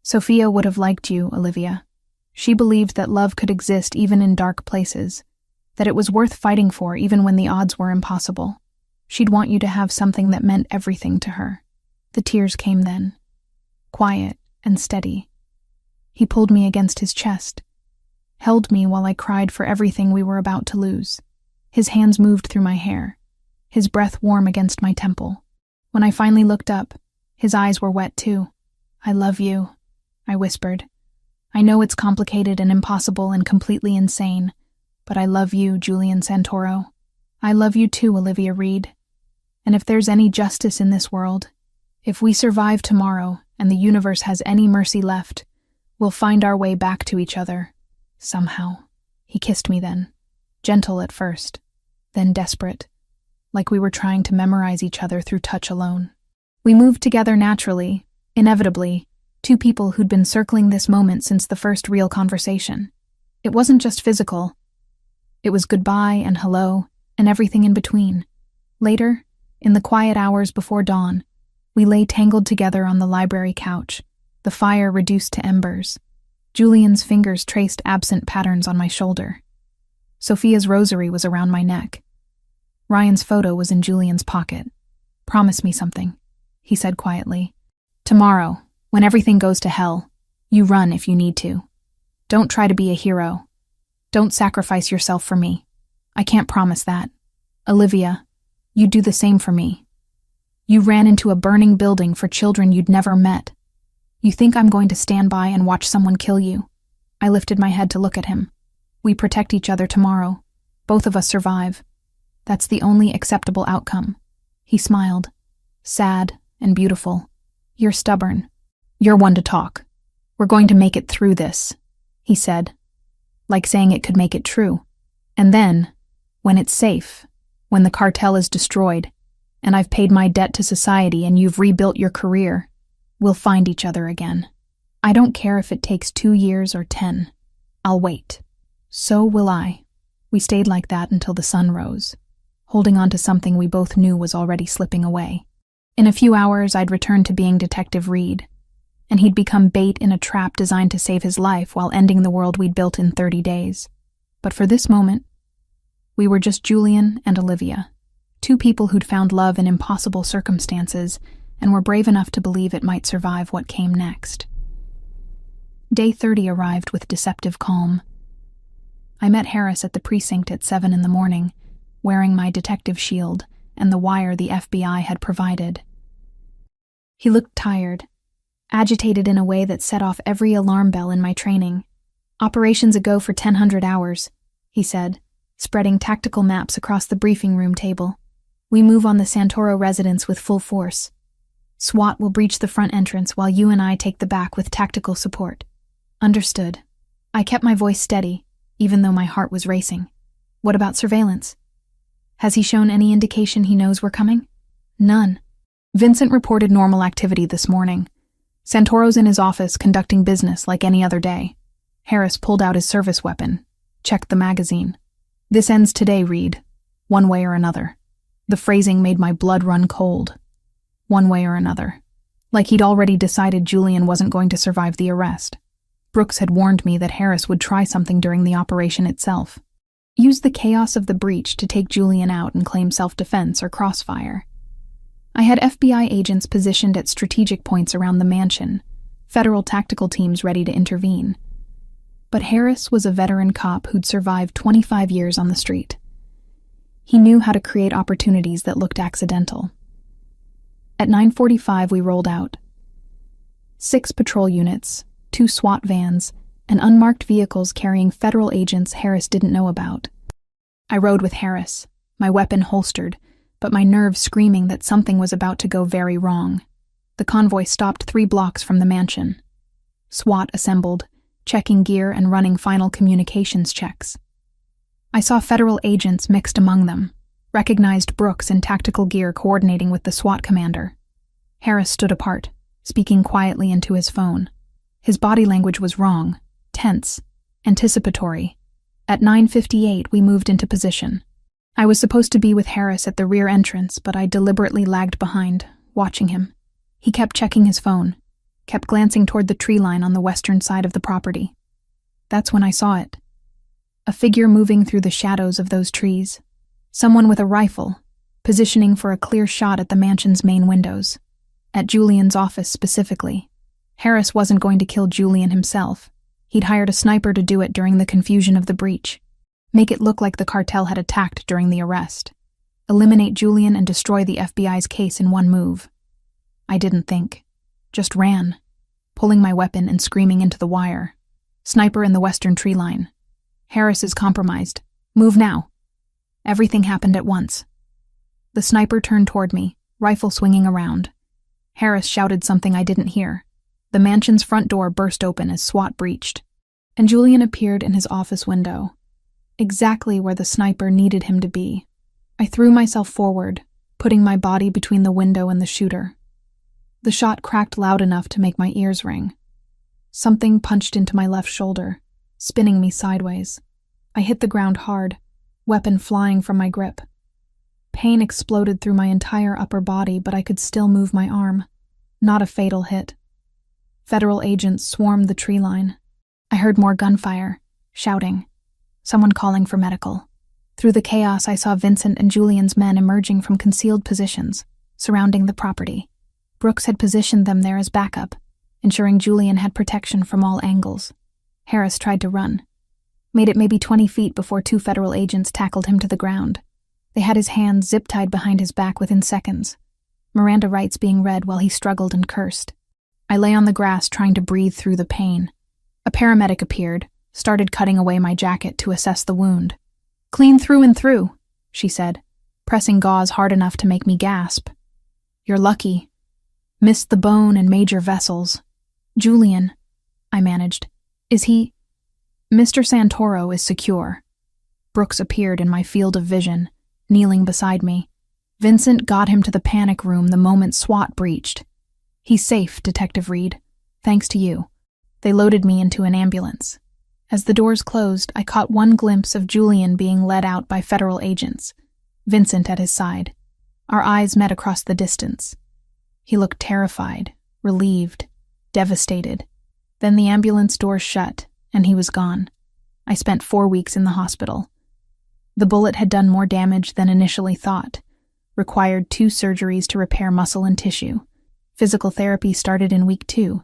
Sophia would have liked you, Olivia. She believed that love could exist even in dark places, that it was worth fighting for even when the odds were impossible. She'd want you to have something that meant everything to her. The tears came then, quiet and steady. He pulled me against his chest, held me while I cried for everything we were about to lose. His hands moved through my hair, his breath warm against my temple. When I finally looked up, his eyes were wet too. I love you, I whispered. I know it's complicated and impossible and completely insane, but I love you, Julian Santoro. I love you too, Olivia Reed. And if there's any justice in this world, if we survive tomorrow and the universe has any mercy left, we'll find our way back to each other. Somehow. He kissed me then, gentle at first, then desperate, like we were trying to memorize each other through touch alone. We moved together naturally, inevitably, two people who'd been circling this moment since the first real conversation. It wasn't just physical. It was goodbye and hello and everything in between. Later, in the quiet hours before dawn, we lay tangled together on the library couch, the fire reduced to embers. Julian's fingers traced absent patterns on my shoulder. Sophia's rosary was around my neck. Ryan's photo was in Julian's pocket. Promise me something, he said quietly. Tomorrow, when everything goes to hell, you run if you need to. Don't try to be a hero. Don't sacrifice yourself for me. I can't promise that. Olivia, you'd do the same for me. You ran into a burning building for children you'd never met. You think I'm going to stand by and watch someone kill you? I lifted my head to look at him. We protect each other tomorrow. Both of us survive. That's the only acceptable outcome. He smiled, sad and beautiful. You're stubborn. "You're one to talk. We're going to make it through this," he said, like saying it could make it true. "And then, when it's safe, when the cartel is destroyed, and I've paid my debt to society and you've rebuilt your career, we'll find each other again. I don't care if it takes 2 years or 10. I'll wait." So will I. We stayed like that until the sun rose, holding on to something we both knew was already slipping away. In a few hours, I'd returned to being Detective Reed, and he'd become bait in a trap designed to save his life while ending the world we'd built in 30 days. But for this moment, we were just Julian and Olivia, two people who'd found love in impossible circumstances and were brave enough to believe it might survive what came next. Day 30 arrived with deceptive calm. I met Harris at the precinct at 7 in the morning, wearing my detective shield and the wire the FBI had provided. He looked tired, agitated in a way that set off every alarm bell in my training. "Operations a go for 1000 hours, he said, spreading tactical maps across the briefing room table. "We move on the Santoro residence with full force. SWAT will breach the front entrance while you and I take the back with tactical support." "Understood." I kept my voice steady, even though my heart was racing. "What about surveillance? Has he shown any indication he knows we're coming?" "None." Vincent reported normal activity this morning. Santoro's in his office conducting business like any other day. Harris pulled out his service weapon, checked the magazine. "This ends today, Reed. One way or another." The phrasing made my blood run cold. One way or another. Like he'd already decided Julian wasn't going to survive the arrest. Brooks had warned me that Harris would try something during the operation itself. Use the chaos of the breach to take Julian out and claim self-defense or crossfire. I had FBI agents positioned at strategic points around the mansion, federal tactical teams ready to intervene. But Harris was a veteran cop who'd survived 25 years on the street. He knew how to create opportunities that looked accidental. At 9:45 we rolled out. 6 patrol units, 2 SWAT vans, and unmarked vehicles carrying federal agents Harris didn't know about. I rode with Harris, my weapon holstered, but my nerves screaming that something was about to go very wrong. The convoy stopped 3 blocks from the mansion. SWAT assembled, checking gear and running final communications checks. I saw federal agents mixed among them, recognized Brooks in tactical gear coordinating with the SWAT commander. Harris stood apart, speaking quietly into his phone. His body language was wrong, tense, anticipatory. At 9:58 we moved into position. I was supposed to be with Harris at the rear entrance, but I deliberately lagged behind, watching him. He kept checking his phone, kept glancing toward the tree line on the western side of the property. That's when I saw it. A figure moving through the shadows of those trees. Someone with a rifle, positioning for a clear shot at the mansion's main windows. At Julian's office specifically. Harris wasn't going to kill Julian himself. He'd hired a sniper to do it during the confusion of the breach. Make it look like the cartel had attacked during the arrest. Eliminate Julian and destroy the FBI's case in one move. I didn't think. Just ran, pulling my weapon and screaming into the wire. "Sniper in the western tree line. Harris is compromised. Move now." Everything happened at once. The sniper turned toward me, rifle swinging around. Harris shouted something I didn't hear. The mansion's front door burst open as SWAT breached, and Julian appeared in his office window, exactly where the sniper needed him to be. I threw myself forward, putting my body between the window and the shooter. The shot cracked loud enough to make my ears ring. Something punched into my left shoulder, spinning me sideways. I hit the ground hard, weapon flying from my grip. Pain exploded through my entire upper body, but I could still move my arm. Not a fatal hit. Federal agents swarmed the tree line. I heard more gunfire, shouting, someone calling for medical. Through the chaos, I saw Vincent and Julian's men emerging from concealed positions, surrounding the property. Brooks had positioned them there as backup, ensuring Julian had protection from all angles. Harris tried to run. Made it maybe 20 feet before 2 federal agents tackled him to the ground. They had his hands zip-tied behind his back within seconds, Miranda rights being read while he struggled and cursed. I lay on the grass trying to breathe through the pain. A paramedic appeared, started cutting away my jacket to assess the wound. "Clean through and through," she said, pressing gauze hard enough to make me gasp. "You're lucky. Missed the bone and major vessels. Julian, I managed. Is he? Mr. Santoro is secure. Brooks appeared in my field of vision, kneeling beside me. Vincent got him to the panic room the moment SWAT breached. He's safe, Detective Reed. Thanks to you. They loaded me into an ambulance. As the doors closed, I caught one glimpse of Julian being led out by federal agents, Vincent at his side. Our eyes met across the distance. He looked terrified, relieved, devastated. Then the ambulance doors shut, and he was gone. I spent 4 weeks in the hospital. The bullet had done more damage than initially thought, required 2 surgeries to repair muscle and tissue. Physical therapy started in week 2,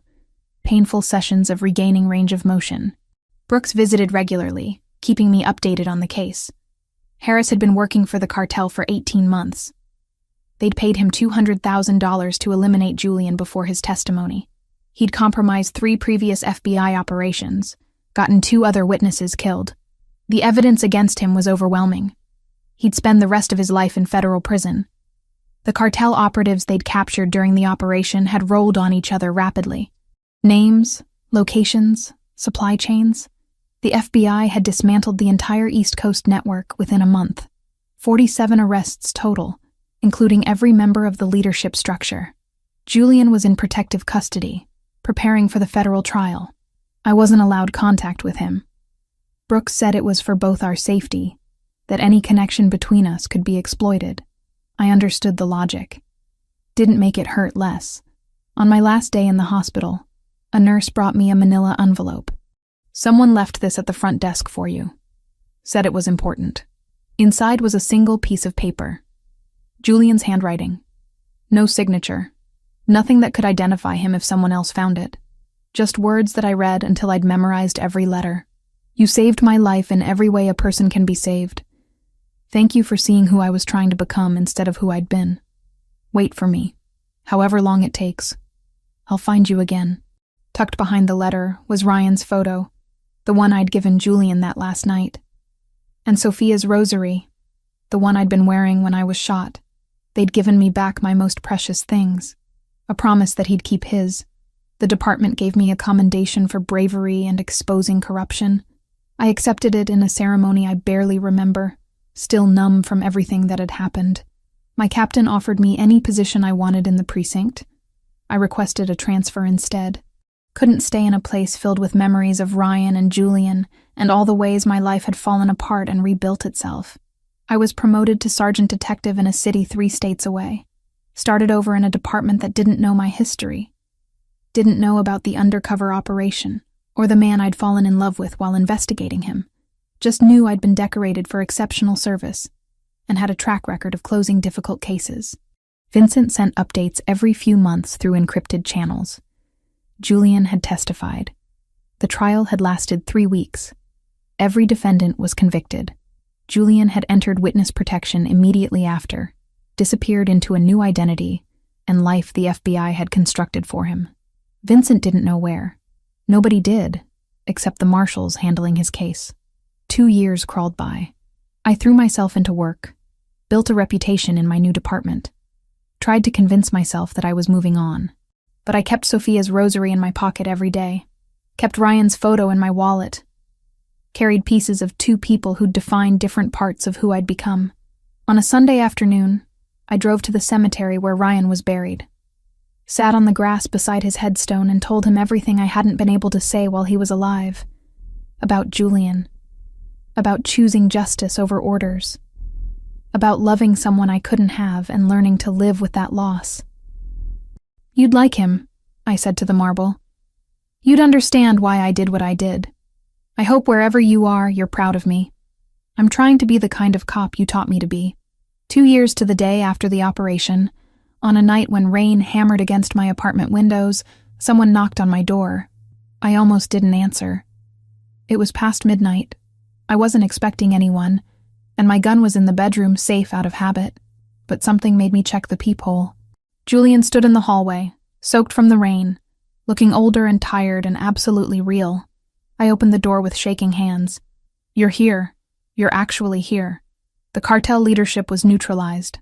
painful sessions of regaining range of motion. Brooks visited regularly, keeping me updated on the case. Harris had been working for the cartel for 18 months. They'd paid him $200,000 to eliminate Julian before his testimony. He'd compromised 3 previous FBI operations, gotten 2 other witnesses killed. The evidence against him was overwhelming. He'd spend the rest of his life in federal prison. The cartel operatives they'd captured during the operation had rolled on each other rapidly. Names, locations, supply chains. The FBI had dismantled the entire East Coast network within a month. 47 arrests total, including every member of the leadership structure. Julian was in protective custody, preparing for the federal trial. I wasn't allowed contact with him. Brooks said it was for both our safety, that any connection between us could be exploited. I understood the logic. Didn't make it hurt less. On my last day in the hospital, a nurse brought me a manila envelope. Someone left this at the front desk for you. Said it was important. Inside was a single piece of paper. Julian's handwriting. No signature. Nothing that could identify him if someone else found it. Just words that I read until I'd memorized every letter. You saved my life in every way a person can be saved. Thank you for seeing who I was trying to become instead of who I'd been. Wait for me. However long it takes. I'll find you again. Tucked behind the letter was Ryan's photo, the one I'd given Julian that last night. And Sophia's rosary, the one I'd been wearing when I was shot. They'd given me back my most precious things. A promise that he'd keep his. The department gave me a commendation for bravery and exposing corruption. I accepted it in a ceremony I barely remember, still numb from everything that had happened. My captain offered me any position I wanted in the precinct. I requested a transfer instead. Couldn't stay in a place filled with memories of Ryan and Julian and all the ways my life had fallen apart and rebuilt itself. I was promoted to sergeant detective in a city 3 states away. Started over in a department that didn't know my history. Didn't know about the undercover operation or the man I'd fallen in love with while investigating him. Just knew I'd been decorated for exceptional service and had a track record of closing difficult cases. Vincent sent updates every few months through encrypted channels. Julian had testified. The trial had lasted 3 weeks. Every defendant was convicted. Julian had entered witness protection immediately after, disappeared into a new identity and life the FBI had constructed for him. Vincent didn't know where. Nobody did, except the marshals handling his case. 2 years crawled by. I threw myself into work, built a reputation in my new department, tried to convince myself that I was moving on. But I kept Sophia's rosary in my pocket every day, kept Ryan's photo in my wallet, carried pieces of 2 people who'd defined different parts of who I'd become. On a Sunday afternoon, I drove to the cemetery where Ryan was buried, sat on the grass beside his headstone and told him everything I hadn't been able to say while he was alive. About Julian. About choosing justice over orders. About loving someone I couldn't have and learning to live with that loss. You'd like him, I said to the marble. You'd understand why I did what I did. I hope wherever you are, you're proud of me. I'm trying to be the kind of cop you taught me to be. 2 years to the day after the operation, on a night when rain hammered against my apartment windows, someone knocked on my door. I almost didn't answer. It was past midnight. I wasn't expecting anyone, and my gun was in the bedroom safe out of habit, but something made me check the peephole. Julian stood in the hallway, soaked from the rain, looking older and tired and absolutely real. I opened the door with shaking hands. You're here. You're actually here. The cartel leadership was neutralized.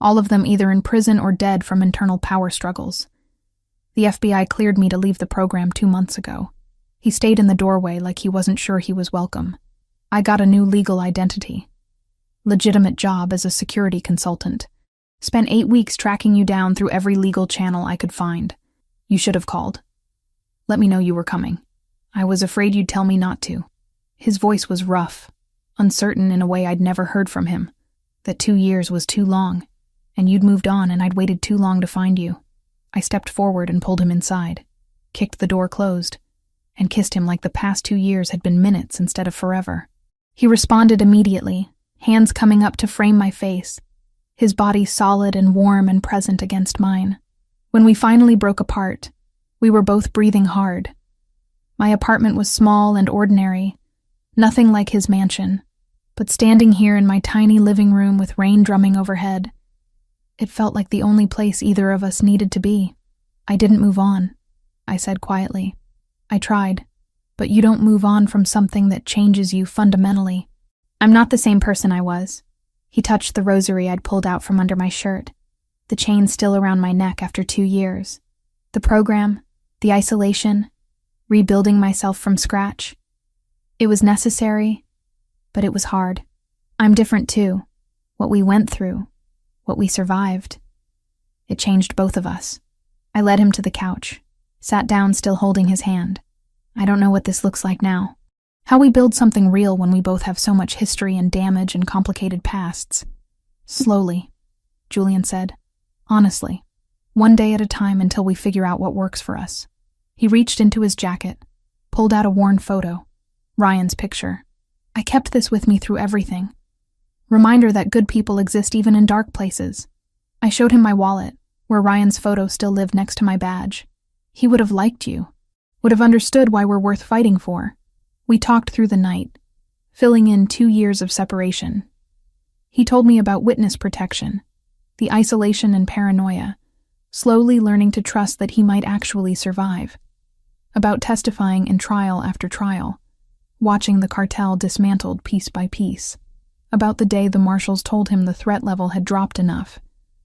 All of them either in prison or dead from internal power struggles. The FBI cleared me to leave the program 2 months ago. He stayed in the doorway like he wasn't sure he was welcome. I got a new legal identity. Legitimate job as a security consultant. Spent 8 weeks tracking you down through every legal channel I could find. You should have called. Let me know you were coming. I was afraid you'd tell me not to. His voice was rough, uncertain in a way I'd never heard from him. That 2 years was too long, and you'd moved on and I'd waited too long to find you. I stepped forward and pulled him inside, kicked the door closed, and kissed him like the past 2 years had been minutes instead of forever. He responded immediately, hands coming up to frame my face, his body solid and warm and present against mine. When we finally broke apart, we were both breathing hard. My apartment was small and ordinary, nothing like his mansion, but standing here in my tiny living room with rain drumming overhead, it felt like the only place either of us needed to be. I didn't move on, I said quietly. I tried, but you don't move on from something that changes you fundamentally. I'm not the same person I was. He touched the rosary I'd pulled out from under my shirt, the chain still around my neck after 2 years. The program, the isolation, rebuilding myself from scratch. It was necessary, but it was hard. I'm different too. What we went through, what we survived. It changed both of us. I led him to the couch, sat down still holding his hand. I don't know what this looks like now. How we build something real when we both have so much history and damage and complicated pasts. Slowly, Julian said. Honestly. One day at a time until we figure out what works for us. He reached into his jacket, pulled out a worn photo, Ryan's picture. I kept this with me through everything. Reminder that good people exist even in dark places. I showed him my wallet, where Ryan's photo still lived next to my badge. He would have liked you, would have understood why we're worth fighting for. We talked through the night, filling in 2 years of separation. He told me about witness protection, the isolation and paranoia, slowly learning to trust that he might actually survive. About testifying in trial after trial, watching the cartel dismantled piece by piece. About the day the marshals told him the threat level had dropped enough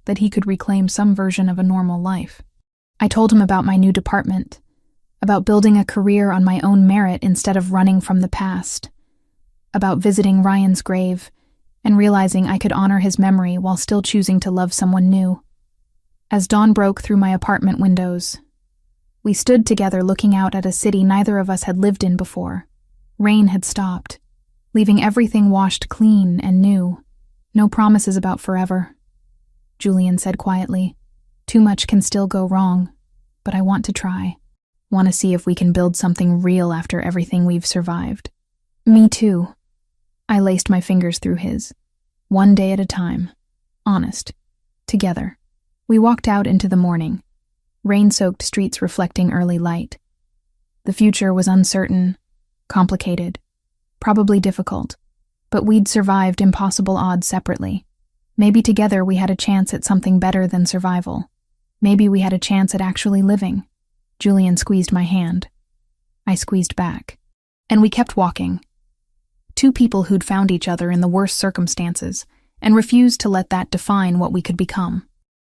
that he could reclaim some version of a normal life. I told him about my new department, about building a career on my own merit instead of running from the past, about visiting Ryan's grave and realizing I could honor his memory while still choosing to love someone new. As dawn broke through my apartment windows, we stood together looking out at a city neither of us had lived in before. Rain had stopped, leaving everything washed clean and new. No promises about forever, Julian said quietly. Too much can still go wrong, but I want to try. Want to see if we can build something real after everything we've survived. Me too. I laced my fingers through his. One day at a time. Honest. Together. We walked out into the morning, rain-soaked streets reflecting early light. The future was uncertain, complicated, probably difficult, but we'd survived impossible odds separately. Maybe together we had a chance at something better than survival. Maybe we had a chance at actually living. Julian squeezed my hand. I squeezed back. And we kept walking. Two people who'd found each other in the worst circumstances and refused to let that define what we could become.